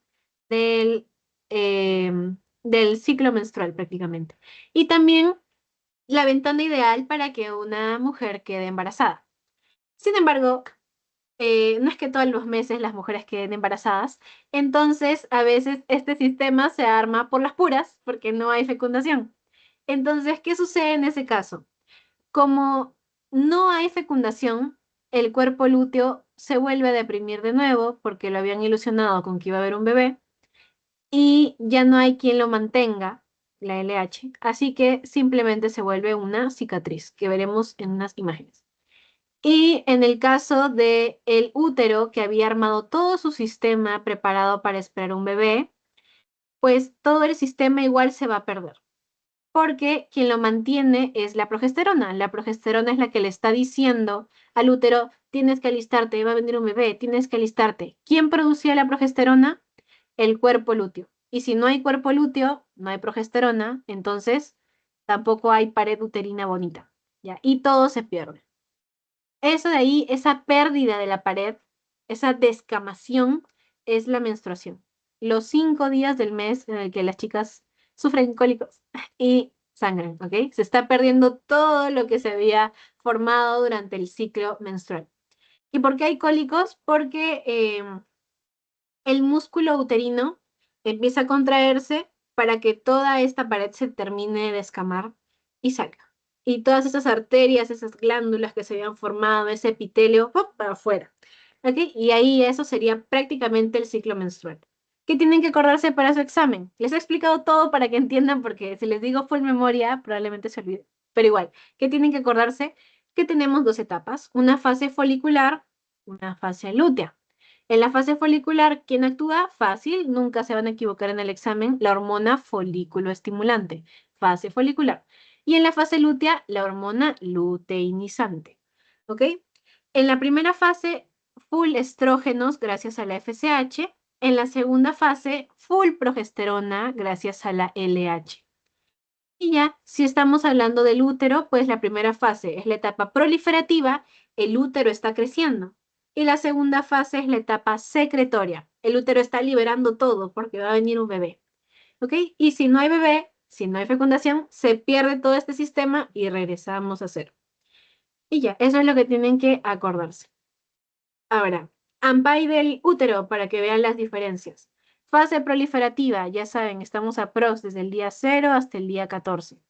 del, del ciclo menstrual prácticamente. Y también la ventana ideal para que una mujer quede embarazada. Sin embargo, no es que todos los meses las mujeres queden embarazadas, entonces a veces este sistema se arma por las puras porque no hay fecundación. Entonces, ¿qué sucede en ese caso? Como no hay fecundación, el cuerpo lúteo se vuelve a deprimir de nuevo porque lo habían ilusionado con que iba a haber un bebé y ya no hay quien lo mantenga, la LH, así que simplemente se vuelve una cicatriz que veremos en unas imágenes. Y en el caso de el útero que había armado todo su sistema preparado para esperar un bebé, pues todo el sistema igual se va a perder, porque quien lo mantiene es la progesterona. La progesterona es la que le está diciendo al útero, tienes que alistarte, va a venir un bebé, tienes que alistarte. ¿Quién producía la progesterona? El cuerpo lúteo. Y si no hay cuerpo lúteo, no hay progesterona, entonces tampoco hay pared uterina bonita, ¿ya? Y todo se pierde. Eso de ahí, esa pérdida de la pared, esa descamación, es la menstruación. Los 5 días del mes en el que las chicas sufren cólicos y sangran, ¿ok? Se está perdiendo todo lo que se había formado durante el ciclo menstrual. ¿Y por qué hay cólicos? Porque el músculo uterino empieza a contraerse para que toda esta pared se termine de escamar y salga. Y todas esas arterias, esas glándulas que se habían formado, ese epitelio, ¡pop!, para afuera. ¿Ok? Y ahí eso sería prácticamente el ciclo menstrual. ¿Qué tienen que acordarse para su examen? Les he explicado todo para que entiendan, porque si les digo full memoria, probablemente se olvide. Pero igual, ¿qué tienen que acordarse? Que tenemos dos etapas, una fase folicular, una fase lútea. En la fase folicular, ¿quién actúa? Fácil, nunca se van a equivocar en el examen, la hormona folículo estimulante, fase folicular. Y en la fase lútea, la hormona luteinizante. ¿Ok? En la primera fase, full estrógenos gracias a la FSH. En la segunda fase, full progesterona gracias a la LH. Y ya, si estamos hablando del útero, pues la primera fase es la etapa proliferativa, el útero está creciendo. Y la segunda fase es la etapa secretoria. El útero está liberando todo porque va a venir un bebé. ¿Ok? Y si no hay bebé, si no hay fecundación, se pierde todo este sistema y regresamos a cero. Y ya, eso es lo que tienen que acordarse. Ahora, AMPAI del útero para que vean las diferencias. Fase proliferativa, ya saben, estamos a pros desde el día 0 hasta el día 14.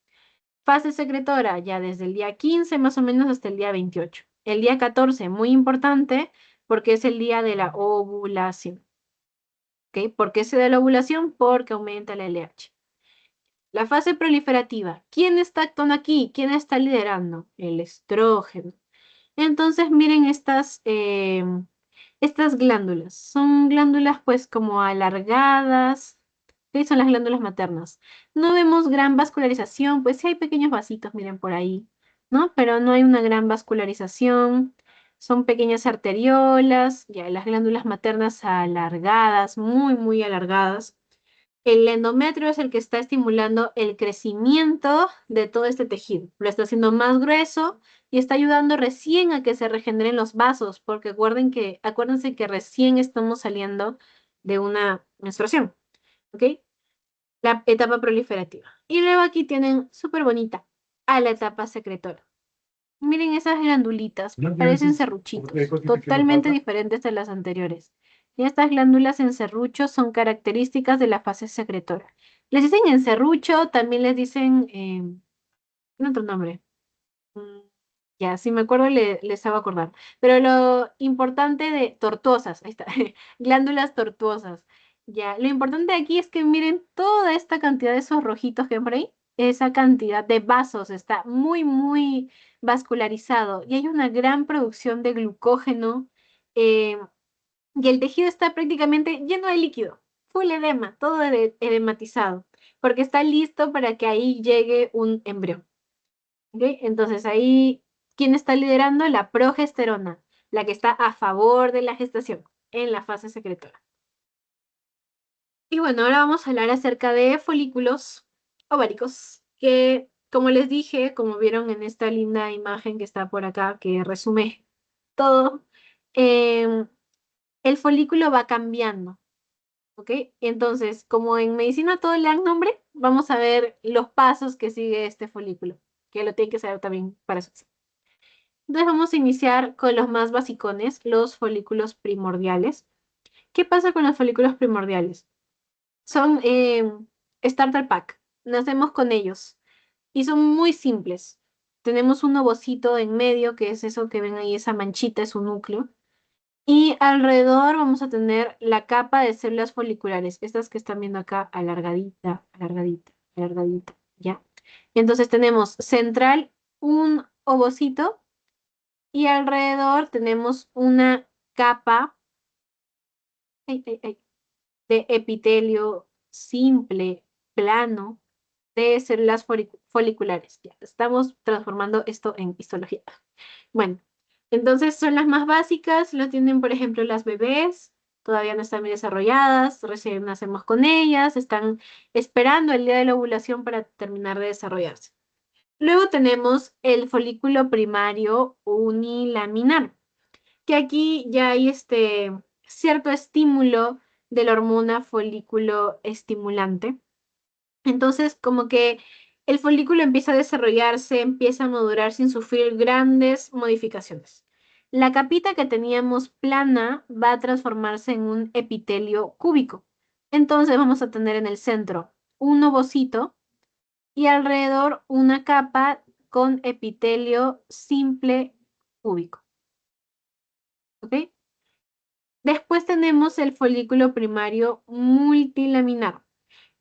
Fase secretora, ya desde el día 15 más o menos hasta el día 28. El día 14, muy importante, porque es el día de la ovulación. ¿Ok? ¿Por qué se da la ovulación? Porque aumenta la LH. La fase proliferativa. ¿Quién está actuando aquí? ¿Quién está liderando? El estrógeno. Entonces, miren estas glándulas. Son glándulas pues como alargadas. ¿Ok? Son las glándulas maternas. No vemos gran vascularización, pues sí hay pequeños vasitos, miren por ahí, ¿no? Pero no hay una gran vascularización. Son pequeñas arteriolas, ya las glándulas maternas alargadas, muy, muy alargadas. El endometrio es el que está estimulando el crecimiento de todo este tejido. Lo está haciendo más grueso y está ayudando recién a que se regeneren los vasos, porque acuérdense que recién estamos saliendo de una menstruación, ¿ok? La etapa proliferativa. Y luego aquí tienen súper bonita a la etapa secretora. Miren esas glandulitas, parecen serruchitos, totalmente diferentes de las anteriores. Y estas glándulas en serrucho son características de la fase secretora. Les dicen en serrucho, también les dicen, tiene otro nombre. Mm, Ya, si me acuerdo, les hago acordar. Pero lo importante de tortuosas, ahí está, glándulas tortuosas. Ya, lo importante aquí es que miren toda esta cantidad de esos rojitos que ven por ahí. Esa cantidad de vasos está muy, muy vascularizado y hay una gran producción de glucógeno eh, y el tejido está prácticamente lleno de líquido, full edema, todo edematizado, porque está listo para que ahí llegue un embrión. ¿Ok? Entonces ahí, ¿quién está liderando? La progesterona, la que está a favor de la gestación en la fase secretora. Y bueno, ahora vamos a hablar acerca de folículos ováricos, que como les dije, como vieron en esta linda imagen que está por acá, que resume todo, em, el folículo va cambiando, ¿ok? Entonces, como en medicina todo le dan nombre, vamos a ver los pasos que sigue este folículo, que lo tienen que saber también para su examen. Entonces vamos a iniciar con los más basicones, los folículos primordiales. ¿Qué pasa con los folículos primordiales? Son starter pack, nacemos con ellos y son muy simples. Tenemos un ovocito en medio, que es eso que ven ahí, esa manchita es un núcleo. Y alrededor vamos a tener la capa de células foliculares, estas que están viendo acá, alargadita, alargadita, alargadita, ¿ya? Entonces tenemos central un ovocito y alrededor tenemos una capa ay, ay, ay, de epitelio simple, plano, de células foliculares. Ya, estamos transformando esto en histología. Bueno, entonces son las más básicas, lo tienen, por ejemplo, las bebés, todavía no están bien desarrolladas, recién nacemos con ellas, están esperando el día de la ovulación para terminar de desarrollarse. Luego tenemos el folículo primario unilaminar, que aquí ya hay cierto estímulo de la hormona folículo estimulante. Entonces, como que el folículo empieza a desarrollarse, empieza a madurar sin sufrir grandes modificaciones. La capita que teníamos plana va a transformarse en un epitelio cúbico. Entonces vamos a tener en el centro un ovocito y alrededor una capa con epitelio simple cúbico. ¿Ok? Después tenemos el folículo primario multilaminar.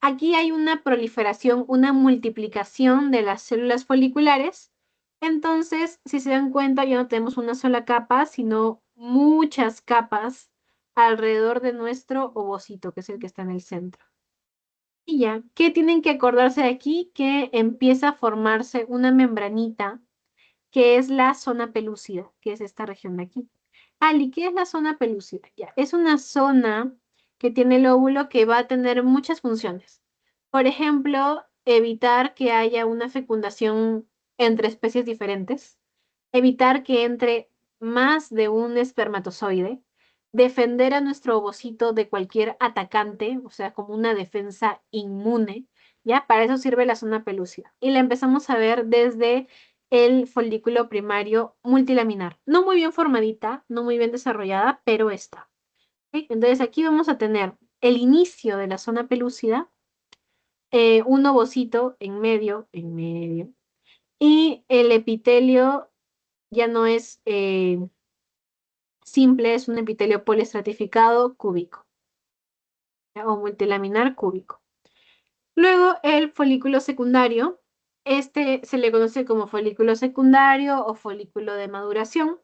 Aquí hay una proliferación, una multiplicación de las células foliculares. Entonces, si se dan cuenta, ya no tenemos una sola capa, sino muchas capas alrededor de nuestro ovocito, que es el que está en el centro. Y ya, ¿qué tienen que acordarse de aquí? Que empieza a formarse una membranita, que es la zona pelúcida, que es esta región de aquí. Ali, ¿qué es la zona pelúcida? Ya, es una zona que tiene el óvulo que va a tener muchas funciones. Por ejemplo, evitar que haya una fecundación entre especies diferentes, evitar que entre más de un espermatozoide, defender a nuestro ovocito de cualquier atacante, o sea, como una defensa inmune, ¿ya? Para eso sirve la zona pelúcida. Y la empezamos a ver desde el folículo primario multilaminar. No muy bien formadita, no muy bien desarrollada, pero está. ¿Ok? Entonces aquí vamos a tener el inicio de la zona pelúcida, un ovocito en medio, y el epitelio ya no es simple, es un epitelio poliestratificado cúbico, ¿ya? O multilaminar cúbico. Luego el folículo secundario, este se le conoce como folículo secundario o folículo de maduración.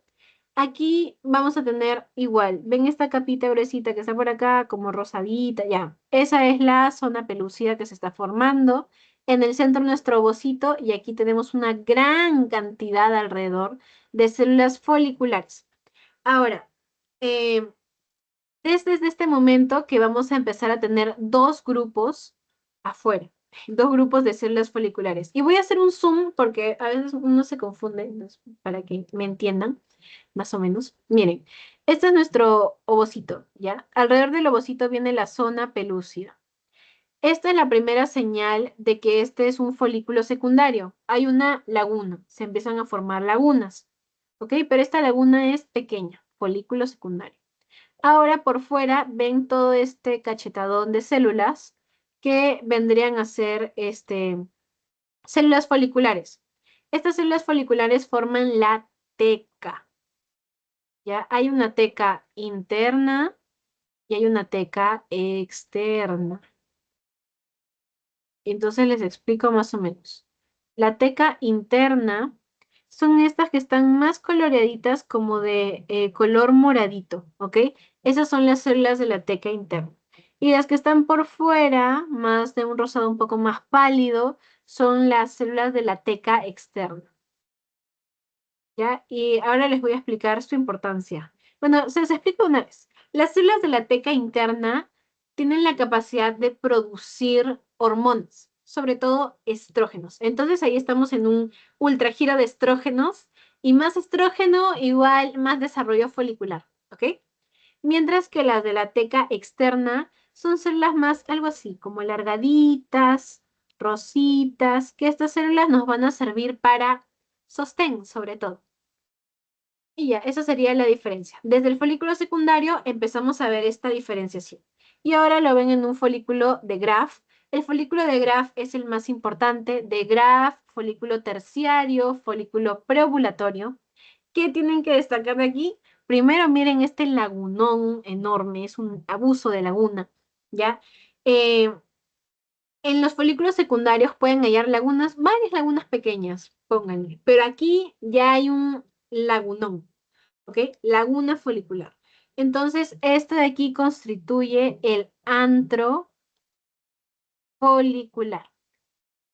Aquí vamos a tener igual, ven esta capita gruesita que está por acá, como rosadita, ya. Esa es la zona pelúcida que se está formando. En el centro nuestro ovocito y aquí tenemos una gran cantidad alrededor de células foliculares. Ahora, eh, es desde este momento que vamos a empezar a tener dos grupos afuera, dos grupos de células foliculares. Y voy a hacer un zoom porque a veces uno se confunde, entonces, para que me entiendan más o menos. Miren, este es nuestro ovocito, ¿ya? Alrededor del ovocito viene la zona pelúcida. Esta es la primera señal de que este es un folículo secundario. Hay una laguna, se empiezan a formar lagunas, ¿ok? Pero esta laguna es pequeña, folículo secundario. Ahora por fuera ven todo este cachetadón de células que vendrían a ser células foliculares. Estas células foliculares forman la teca. ¿Ya? Hay una teca interna y hay una teca externa. Entonces les explico más o menos. La teca interna son estas que están más coloreaditas como de color moradito, ¿ok? Esas son las células de la teca interna. Y las que están por fuera, más de un rosado un poco más pálido, son las células de la teca externa. ¿Ya? Y ahora les voy a explicar su importancia. Bueno, se los explico una vez. Las células de la teca interna tienen la capacidad de producir hormonas, sobre todo estrógenos. Entonces ahí estamos en un ultragiro de estrógenos y más estrógeno igual más desarrollo folicular, ¿ok? Mientras que las de la teca externa son células más algo así, como alargaditas, rositas, que estas células nos van a servir para sostén, sobre todo. Y ya, esa sería la diferencia. Desde el folículo secundario empezamos a ver esta diferenciación. Y ahora lo ven en un folículo de Graf. El folículo de Graf es el más importante. De Graf, folículo terciario, folículo preovulatorio. ¿Qué tienen que destacar de aquí? Primero, miren este lagunón enorme, es un abuso de laguna, ¿ya? Eh, en los folículos secundarios pueden hallar lagunas, varias lagunas pequeñas, pónganle, pero aquí ya hay un lagunón. ¿Ok? Laguna folicular. Entonces, este de aquí constituye el antro folicular.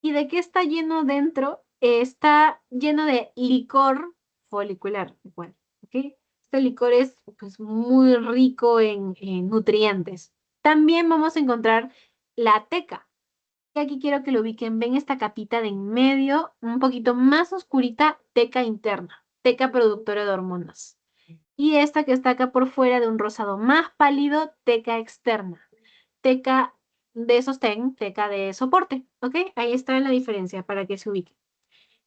¿Y de qué está lleno dentro? Está lleno de licor folicular. Bueno, ¿ok? Este licor es pues, muy rico en nutrientes. También vamos a encontrar la teca. Y aquí quiero que lo ubiquen. Ven esta capita de en medio, un poquito más oscurita, teca interna, teca productora de hormonas. Y esta que está acá por fuera de un rosado más pálido, teca externa. Teca de sostén, teca de soporte, ¿ok? Ahí está la diferencia para que se ubique.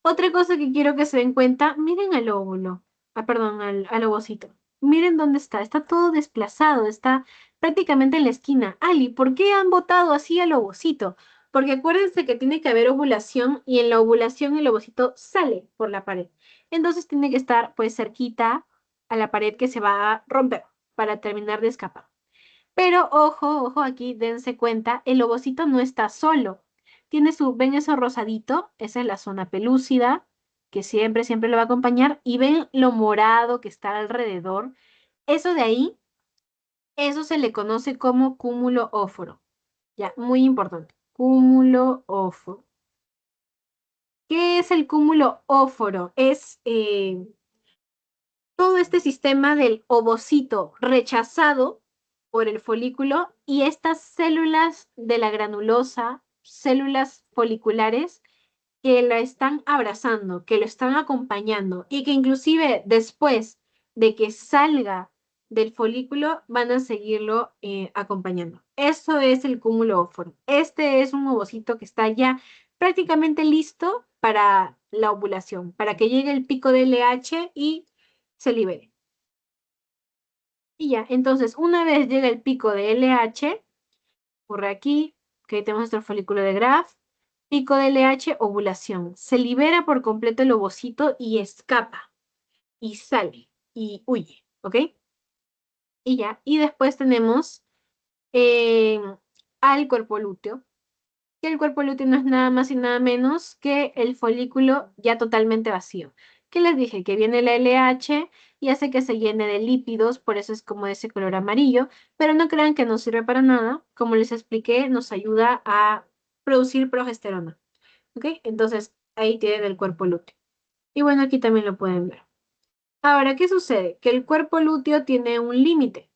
Otra cosa que quiero que se den cuenta, miren al óvulo, perdón, al ovocito. Miren dónde está todo desplazado, está prácticamente en la esquina. Ali, ¿por qué han botado así al ovocito? Porque acuérdense que tiene que haber ovulación y en la ovulación el ovocito sale por la pared. Entonces tiene que estar pues cerquita a la pared que se va a romper para terminar de escapar. Pero ojo, ojo aquí, dense cuenta, el ovocito no está solo. Tiene ven eso rosadito, esa es la zona pelúcida, que siempre, siempre lo va a acompañar. Y ven lo morado que está alrededor. Eso de ahí, eso se le conoce como cúmulo óforo. Ya, muy importante. Cúmulo óforo. ¿Qué es el cúmulo óforo? Es todo este sistema del ovocito rechazado por el folículo y estas células de la granulosa, células foliculares que la están abrazando, que lo están acompañando y que inclusive después de que salga del folículo van a seguirlo acompañando. Eso es el cúmulo óforo. Este es un ovocito que está ya prácticamente listo para la ovulación, para que llegue el pico de LH y se libere. Y ya, entonces una vez llega el pico de LH, ocurre aquí, que ahí tenemos nuestro folículo de Graf, pico de LH, ovulación. Se libera por completo el ovocito y escapa, y sale, y huye, ¿ok? Y ya, y después tenemos eh, al cuerpo lúteo, que el cuerpo lúteo no es nada más y nada menos que el folículo ya totalmente vacío. Que les dije que viene la LH y hace que se llene de lípidos, por eso es como de ese color amarillo, pero no crean que no sirve para nada. Como les expliqué, nos ayuda a producir progesterona. ¿Ok? Entonces, ahí tienen el cuerpo lúteo. Y bueno, aquí también lo pueden ver. Ahora, ¿qué sucede? Que el cuerpo lúteo tiene un límite.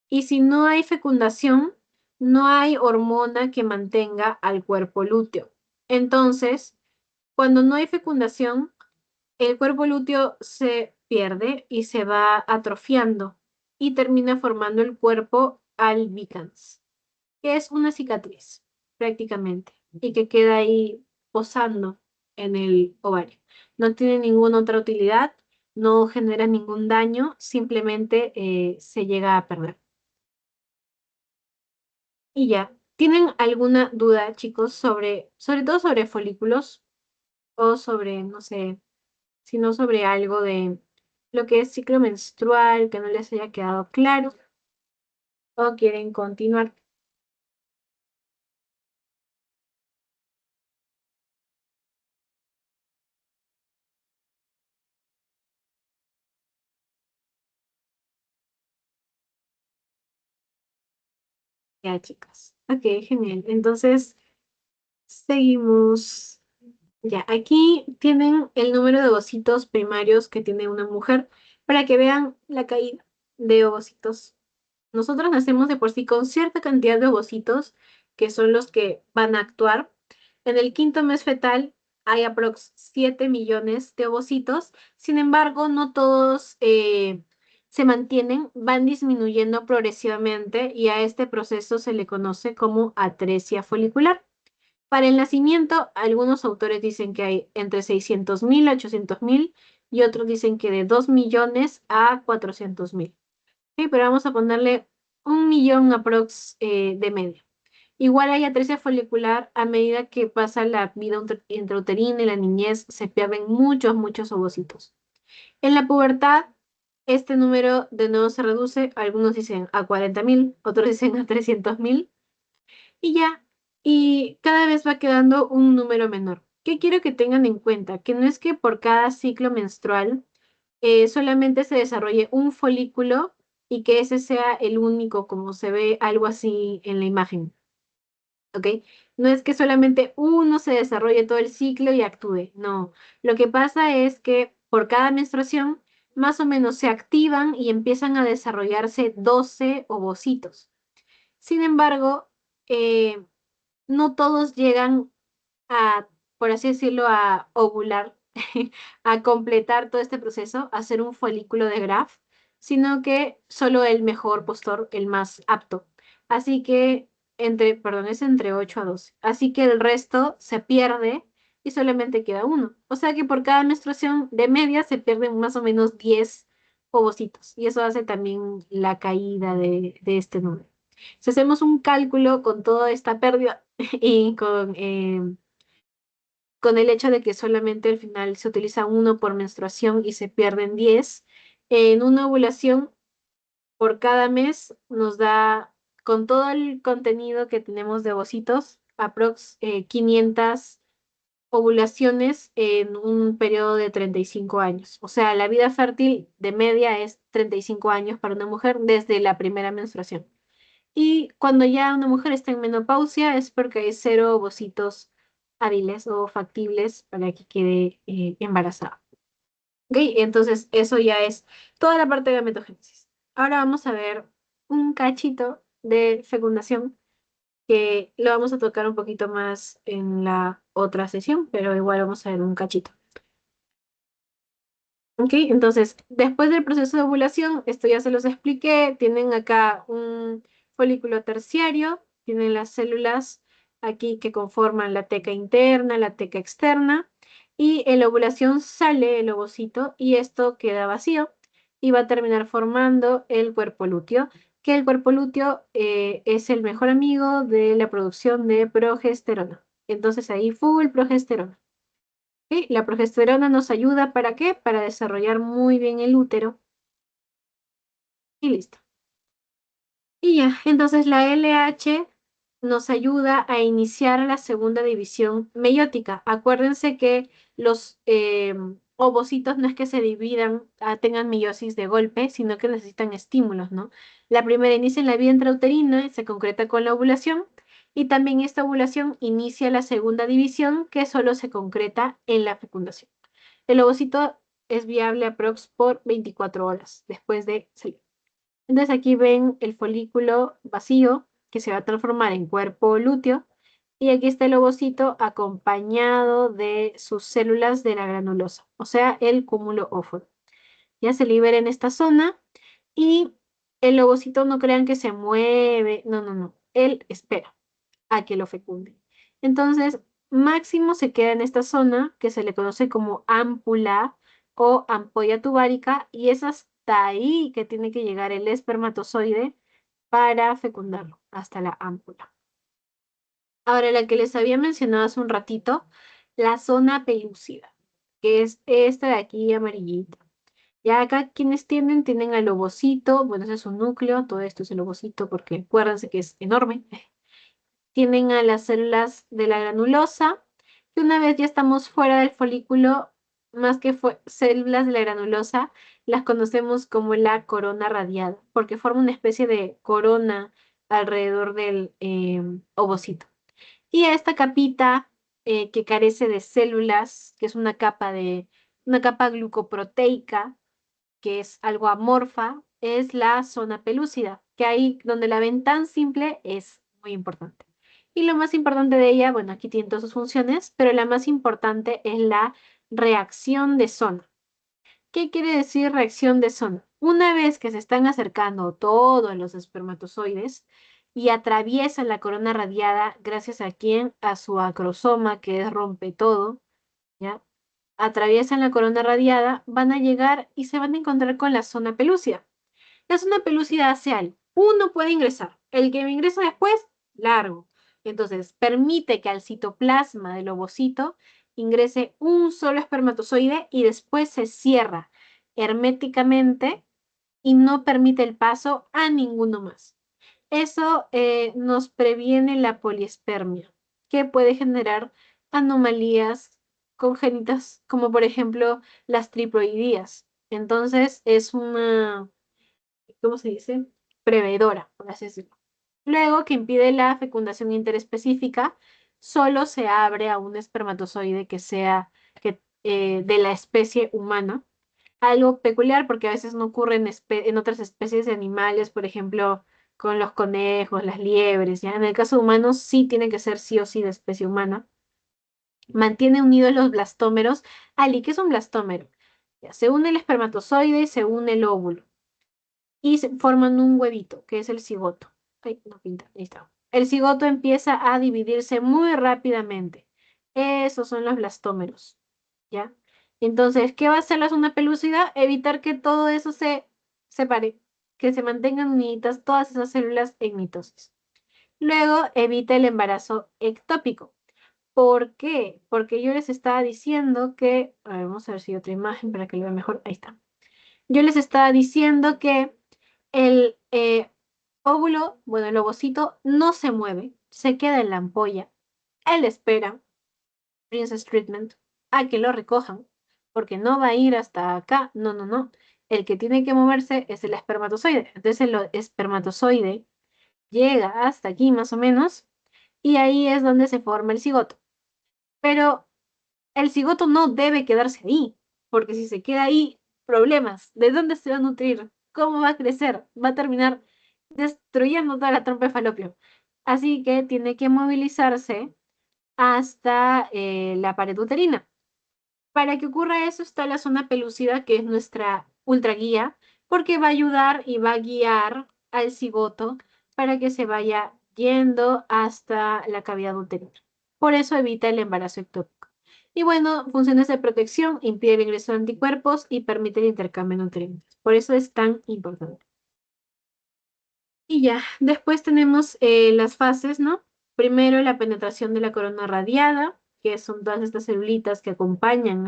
Y si no hay fecundación, no hay hormona que mantenga al cuerpo lúteo. Entonces, cuando no hay fecundación, el cuerpo lúteo se pierde y se va atrofiando y termina formando el cuerpo albicans, que es una cicatriz prácticamente y que queda ahí posando en el ovario. No tiene ninguna otra utilidad, no genera ningún daño, simplemente se llega a perder. Y ya, ¿tienen alguna duda, chicos, sobre todo sobre folículos o sobre, no sé, sino sobre algo de lo que es ciclo menstrual, que no les haya quedado claro o quieren continuar? Ya, chicas. Ok, genial. Entonces, seguimos. Ya, aquí tienen el número de ovocitos primarios que tiene una mujer para que vean la caída de ovocitos. Nosotros nacemos de por sí con cierta cantidad de ovocitos que son los que van a actuar. En el quinto mes fetal hay aprox 7 millones de ovocitos. Sin embargo, no todos se mantienen, van disminuyendo progresivamente y a este proceso se le conoce como atresia folicular. Para el nacimiento, algunos autores dicen que hay entre 600.000 a 800.000 y otros dicen que de 2 millones a 400.000. Sí, pero vamos a ponerle 1 millón aprox de media. Igual hay atresia folicular a medida que pasa la vida intrauterina y la niñez, se pierden muchos, muchos ovocitos. En la pubertad, este número de nuevo se reduce, algunos dicen a 40.000, otros dicen a 300.000, y ya, y cada vez va quedando un número menor. ¿Qué quiero que tengan en cuenta? Que no es que por cada ciclo menstrual solamente se desarrolle un folículo y que ese sea el único, como se ve algo así en la imagen, ¿ok? No es que solamente uno se desarrolle todo el ciclo y actúe, no. Lo que pasa es que por cada menstruación, más o menos se activan y empiezan a desarrollarse 12 ovocitos. Sin embargo, eh, no todos llegan a, por así decirlo, a ovular, a completar todo este proceso, a hacer un folículo de Graf, sino que solo el mejor postor, el más apto. Así que perdón, es entre 8 a 12. Así que el resto se pierde y solamente queda uno. O sea que por cada menstruación de media se pierden más o menos 10 ovocitos. Y eso hace también la caída de este número. Si hacemos un cálculo con toda esta pérdida y con el hecho de que solamente al final se utiliza uno por menstruación y se pierden 10, en una ovulación por cada mes nos da, con todo el contenido que tenemos de ovocitos, aprox 500 ovulaciones en un periodo de 35 años. O sea, la vida fértil de media es 35 años para una mujer desde la primera menstruación. Y cuando ya una mujer está en menopausia es porque hay cero ovocitos hábiles o factibles para que quede embarazada. ¿Ok? Entonces, eso ya es toda la parte de la metogénesis. Ahora vamos a ver un cachito de fecundación que lo vamos a tocar un poquito más en la otra sesión, pero igual vamos a ver un cachito. Ok, entonces, después del proceso de ovulación, esto ya se los expliqué, tienen acá un folículo terciario, tienen las células aquí que conforman la teca interna, la teca externa, y en la ovulación sale el ovocito y esto queda vacío y va a terminar formando el cuerpo lúteo, que el cuerpo lúteo es el mejor amigo de la producción de progesterona. Entonces ahí full progesterona. ¿Ok? La progesterona nos ayuda ¿para qué? Para desarrollar muy bien el útero y listo. Y ya, entonces la LH nos ayuda a iniciar la segunda división meiótica. Acuérdense que los ovocitos no es que se dividan, tengan meiosis de golpe, sino que necesitan estímulos, ¿no? La primera inicia en la vida intrauterina, se concreta con la ovulación, y también esta ovulación inicia la segunda división, que solo se concreta en la fecundación. El ovocito es viable aprox por 24 horas después de salir. Entonces aquí ven el folículo vacío que se va a transformar en cuerpo lúteo y aquí está el ovocito acompañado de sus células de la granulosa, o sea, el cúmulo óvulo. Ya se libera en esta zona y el ovocito no crean que se mueve, no, no, no, él espera a que lo fecunde. Entonces, máximo se queda en esta zona que se le conoce como ámpula o ampolla tubárica y es hasta ahí que tiene que llegar el espermatozoide para fecundarlo, hasta la ámpula. Ahora, la que les había mencionado hace un ratito, la zona pelúcida, que es esta de aquí amarillita. Ya acá quienes tienen al ovocito, bueno, ese es un núcleo, todo esto es el ovocito porque acuérdense que es enorme. Tienen a las células de la granulosa, y una vez ya estamos fuera del folículo, más que células de la granulosa, las conocemos como la corona radiada, porque forma una especie de corona alrededor del ovocito. Y a esta capita que carece de células, que es una capa glucoproteica, que es algo amorfa, es la zona pelúcida, que ahí donde la ven tan simple es muy importante. Y lo más importante de ella, bueno, aquí tiene todas sus funciones, pero la más importante es la reacción de zona. ¿Qué quiere decir reacción de zona? Una vez que se están acercando todos los espermatozoides y atraviesan la corona radiada, gracias a quién? A su acrosoma, que es rompe todo, ¿ya? Atraviesan la corona radiada, van a llegar y se van a encontrar con la zona pelúcida. La zona pelúcida hace algo. Uno puede ingresar. El que me ingresa después, largo. Entonces, permite que al citoplasma del ovocito ingrese un solo espermatozoide y después se cierra herméticamente y no permite el paso a ninguno más. Eso nos previene la poliespermia, que puede generar anomalías congénitas, como por ejemplo las triploidías. Entonces, es una, ¿cómo se dice? Prevedora, por así decirlo. Luego, que impide la fecundación interespecífica, solo se abre a un espermatozoide que sea de la especie humana. Algo peculiar porque a veces no ocurre en otras especies de animales, por ejemplo, con los conejos, las liebres, ¿ya? En el caso de humanos sí tiene que ser sí o sí de especie humana. Mantiene unidos los blastómeros. Ali, ¿qué es un blastómero? Ya, se une el espermatozoide y se une el óvulo y se forman un huevito, que es el cigoto. Ay, no pinta, ahí está. El cigoto empieza a dividirse muy rápidamente. Esos son los blastómeros, ¿ya? Entonces, ¿qué va a hacer la zona pelúcida? Evitar que todo eso se separe, que se mantengan unidas todas esas células en mitosis. Luego, evita el embarazo ectópico. ¿Por qué? Porque yo les estaba diciendo que, a ver, vamos a ver si hay otra imagen para que lo vean mejor. Ahí está. Yo les estaba diciendo que el óvulo, bueno, el ovocito no se mueve, se queda en la ampolla. Él espera, Princess Treatment, a que lo recojan, porque no va a ir hasta acá. No, no, no. El que tiene que moverse es el espermatozoide. Entonces el espermatozoide llega hasta aquí más o menos y ahí es donde se forma el cigoto. Pero el cigoto no debe quedarse ahí, porque si se queda ahí, problemas. ¿De dónde se va a nutrir? ¿Cómo va a crecer? Va a terminar destruyendo toda la trompa de falopio. Así que tiene que movilizarse hasta la pared uterina. Para que ocurra eso está la zona pelúcida, que es nuestra ultraguía, porque va a ayudar y va a guiar al cigoto para que se vaya yendo hasta la cavidad uterina. Por eso evita el embarazo ectópico. Y bueno, funciones de protección, impide el ingreso de anticuerpos y permite el intercambio de nutrientes. Por eso es tan importante. Y ya, después tenemos las fases, ¿no? Primero la penetración de la corona radiada, que son todas estas celulitas que acompañan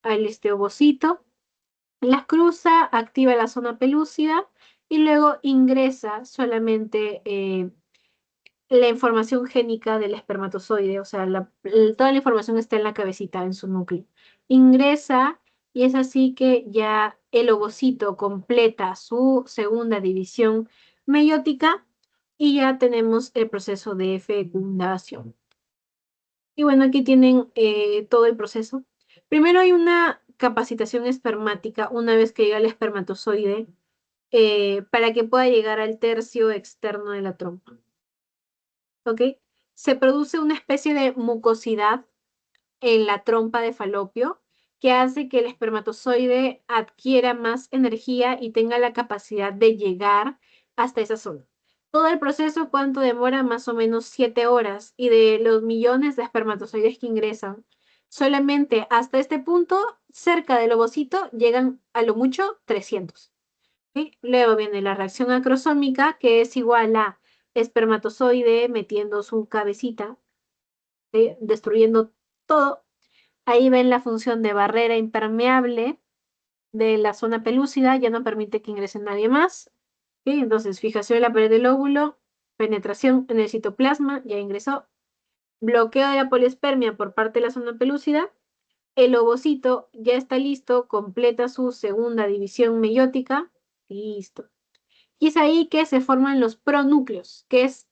al ovocito. Las cruza, activa la zona pelúcida y luego ingresa solamente la información génica del espermatozoide, o sea, toda la información está en la cabecita, en su núcleo. Ingresa y es así que ya el ovocito completa su segunda división meiótica y ya tenemos el proceso de fecundación. Y bueno, aquí tienen todo el proceso. Primero hay una capacitación espermática una vez que llega el espermatozoide para que pueda llegar al tercio externo de la trompa. ¿Ok? Se produce una especie de mucosidad en la trompa de falopio que hace que el espermatozoide adquiera más energía y tenga la capacidad de llegar hasta esa zona. Todo el proceso, ¿cuánto demora? Más o menos 7 horas. Y de los millones de espermatozoides que ingresan, solamente hasta este punto, cerca del ovocito, llegan a lo mucho 300. ¿Sí? Luego viene la reacción acrosómica, que es igual a espermatozoide metiendo su cabecita, ¿sí? Destruyendo todo. Ahí ven la función de barrera impermeable de la zona pelúcida, ya no permite que ingrese nadie más. ¿Sí? Entonces, fijación en la pared del óvulo, penetración en el citoplasma, ya ingresó. Bloqueo de la poliespermia por parte de la zona pelúcida. El ovocito ya está listo, completa su segunda división meiótica. Listo. Y es ahí que se forman los pronúcleos, que es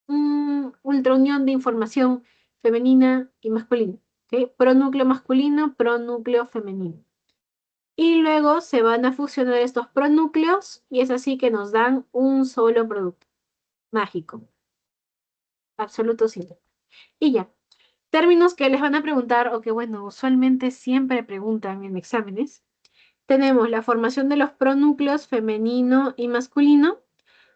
ultraunión de información femenina y masculina. ¿Ok? Pronúcleo masculino, pronúcleo femenino. Y luego se van a fusionar estos pronúcleos y es así que nos dan un solo producto. Mágico. Absoluto simple. Y ya. Términos que les van a preguntar o que, bueno, usualmente siempre preguntan en exámenes. Tenemos la formación de los pronúcleos femenino y masculino.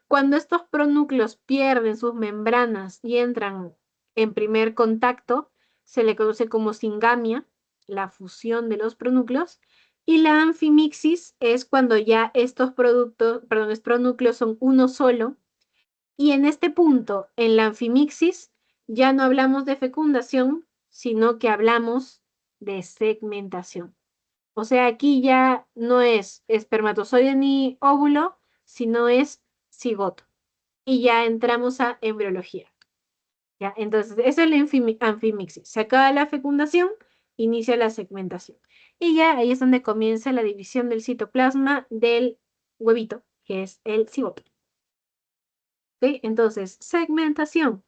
Cuando estos pronúcleos pierden sus membranas y entran en primer contacto, se le conoce como singamia, la fusión de los pronúcleos, y la anfimixis es cuando ya estos estos pronúcleos son uno solo, y en este punto, en la anfimixis, ya no hablamos de fecundación, sino que hablamos de segmentación. O sea, aquí ya no es espermatozoide ni óvulo, sino es cigoto y ya entramos a embriología. ¿Ya? Entonces, esa es la anfimixis. Se acaba la fecundación, inicia la segmentación. Y ya ahí es donde comienza la división del citoplasma del huevito, que es el cigoto. ¿Ok? Entonces, segmentación.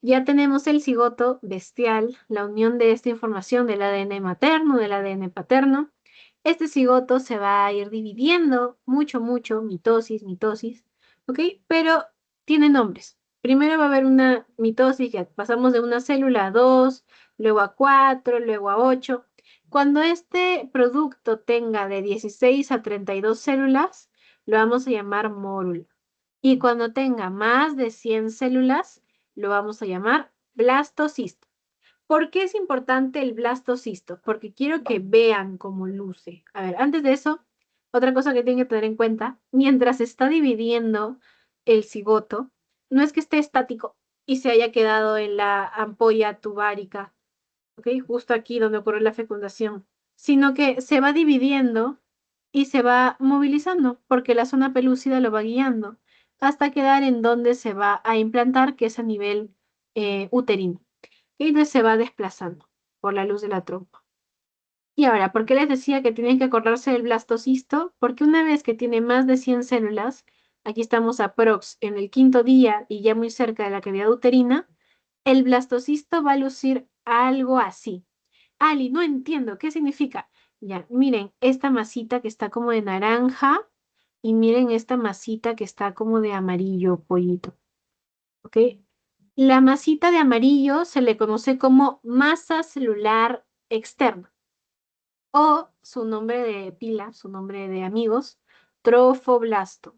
Ya tenemos el cigoto bestial, la unión de esta información del ADN materno, del ADN paterno. Este cigoto se va a ir dividiendo mucho, mucho, mitosis, mitosis, ¿ok? Pero tiene nombres. Primero va a haber una mitosis, ya pasamos de una célula a dos, luego a cuatro, luego a ocho. Cuando este producto tenga de 16 a 32 células, lo vamos a llamar mórula. Y cuando tenga más de 100 células, lo vamos a llamar blastocisto. ¿Por qué es importante el blastocisto? Porque quiero que vean cómo luce. A ver, antes de eso, otra cosa que tienen que tener en cuenta, mientras se está dividiendo el cigoto, no es que esté estático y se haya quedado en la ampolla tubárica, ¿ok? Justo aquí donde ocurre la fecundación, sino que se va dividiendo y se va movilizando porque la zona pelúcida lo va guiando hasta quedar en donde se va a implantar, que es a nivel uterino. Y entonces se va desplazando por la luz de la trompa. Y ahora, ¿por qué les decía que tienen que acordarse del blastocisto? Porque una vez que tiene más de 100 células, aquí estamos aprox en el quinto día y ya muy cerca de la cavidad uterina, el blastocisto va a lucir algo así. Ali, no entiendo, ¿qué significa? Ya, miren, esta masita que está como de naranja y miren esta masita que está como de amarillo pollito. ¿Ok? La masita de amarillo se le conoce como masa celular externa. o su nombre de pila, su nombre de amigos, trofoblasto.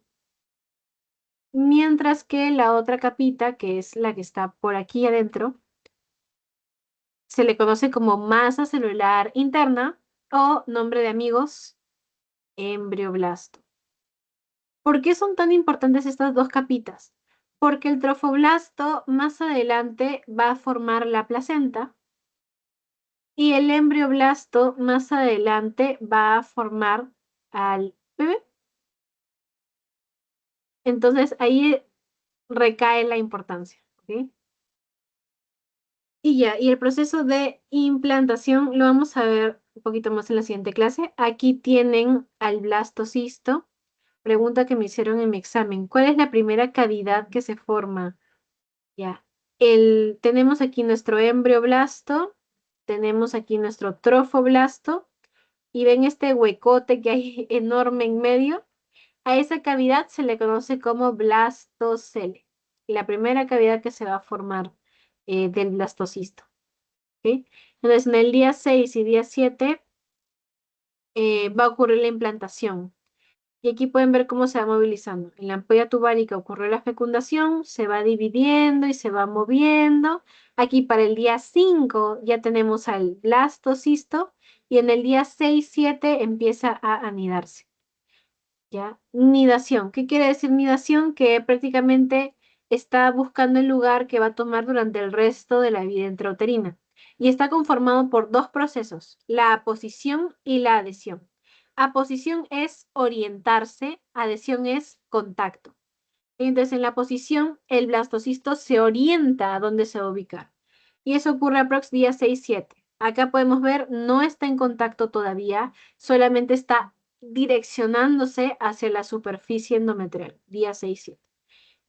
Mientras que la otra capita, que es la que está por aquí adentro, se le conoce como masa celular interna o nombre de amigos, embrioblasto. ¿Por qué son tan importantes estas dos capitas? Porque el trofoblasto más adelante va a formar la placenta y el embrioblasto más adelante va a formar al bebé. Entonces ahí recae la importancia, ¿ok? Y ya, y el proceso de implantación lo vamos a ver un poquito más en la siguiente clase. Aquí tienen al blastocisto. Pregunta que me hicieron en mi examen. ¿Cuál es la primera cavidad que se forma? Ya. Tenemos aquí nuestro embrioblasto, tenemos aquí nuestro trofoblasto, y ven este huecote que hay enorme en medio. A esa cavidad se le conoce como blastocele, la primera cavidad que se va a formar del blastocisto. ¿Ok? Entonces, en el día 6 y día 7 va a ocurrir la implantación. Y aquí pueden ver cómo se va movilizando. En la ampolla tubárica ocurrió la fecundación, se va dividiendo y se va moviendo. Aquí para el día 5 ya tenemos al blastocisto y en el día 6-7 empieza a anidarse. ¿Ya? Nidación. ¿Qué quiere decir nidación? Que prácticamente está buscando el lugar que va a tomar durante el resto de la vida intrauterina. Y está conformado por dos procesos, la aposición y la adhesión. Aposición es orientarse, adhesión es contacto. Entonces, en la posición, el blastocisto se orienta a dónde se va a ubicar. Y eso ocurre aprox día 6-7. Acá podemos ver, no está en contacto todavía, solamente está direccionándose hacia la superficie endometrial, día 6-7.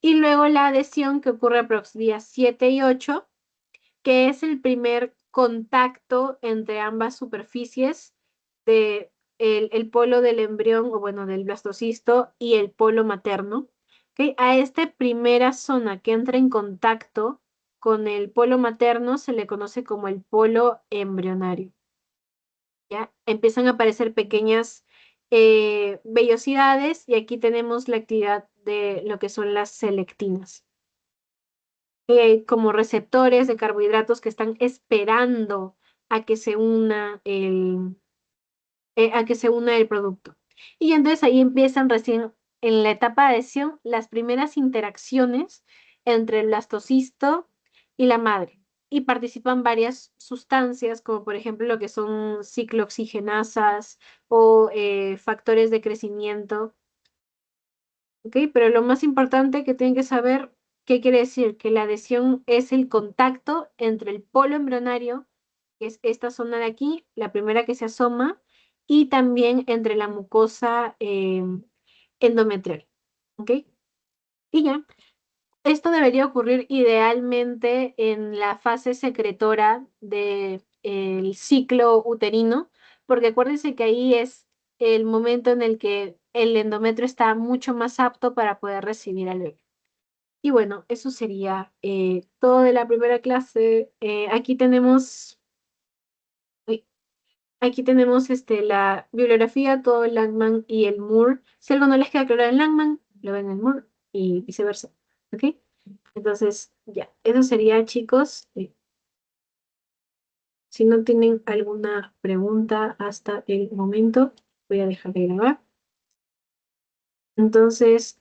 Y luego la adhesión que ocurre aprox días 7 y 8, que es el primer contacto entre ambas superficies de el polo del embrión, o bueno, del blastocisto y el polo materno. ¿Okay? A esta primera zona que entra en contacto con el polo materno se le conoce como el polo embrionario. ¿Ya? Empiezan a aparecer pequeñas vellosidades y aquí tenemos la actividad de lo que son las selectinas. Como receptores de carbohidratos que están esperando a que se una el producto. Y entonces ahí empiezan recién en la etapa de adhesión las primeras interacciones entre el blastocisto y la madre. Y participan varias sustancias, como por ejemplo lo que son ciclooxigenasas o factores de crecimiento. ¿Ok? Pero lo más importante que tienen que saber, ¿qué quiere decir? Que la adhesión es el contacto entre el polo embrionario, que es esta zona de aquí, la primera que se asoma, y también entre la mucosa endometrial. ¿Ok? Y ya, esto debería ocurrir idealmente en la fase secretora del ciclo uterino, porque acuérdense que ahí es el momento en el que el endometrio está mucho más apto para poder recibir al bebé. Y bueno, eso sería todo de la primera clase. Uy, aquí tenemos la bibliografía, todo el Langman y el Moore. Si algo no les queda claro en Langman, lo ven en Moore y viceversa. ¿Ok? Entonces, ya, eso sería, chicos. Si no tienen alguna pregunta hasta el momento, voy a dejar de grabar. Entonces,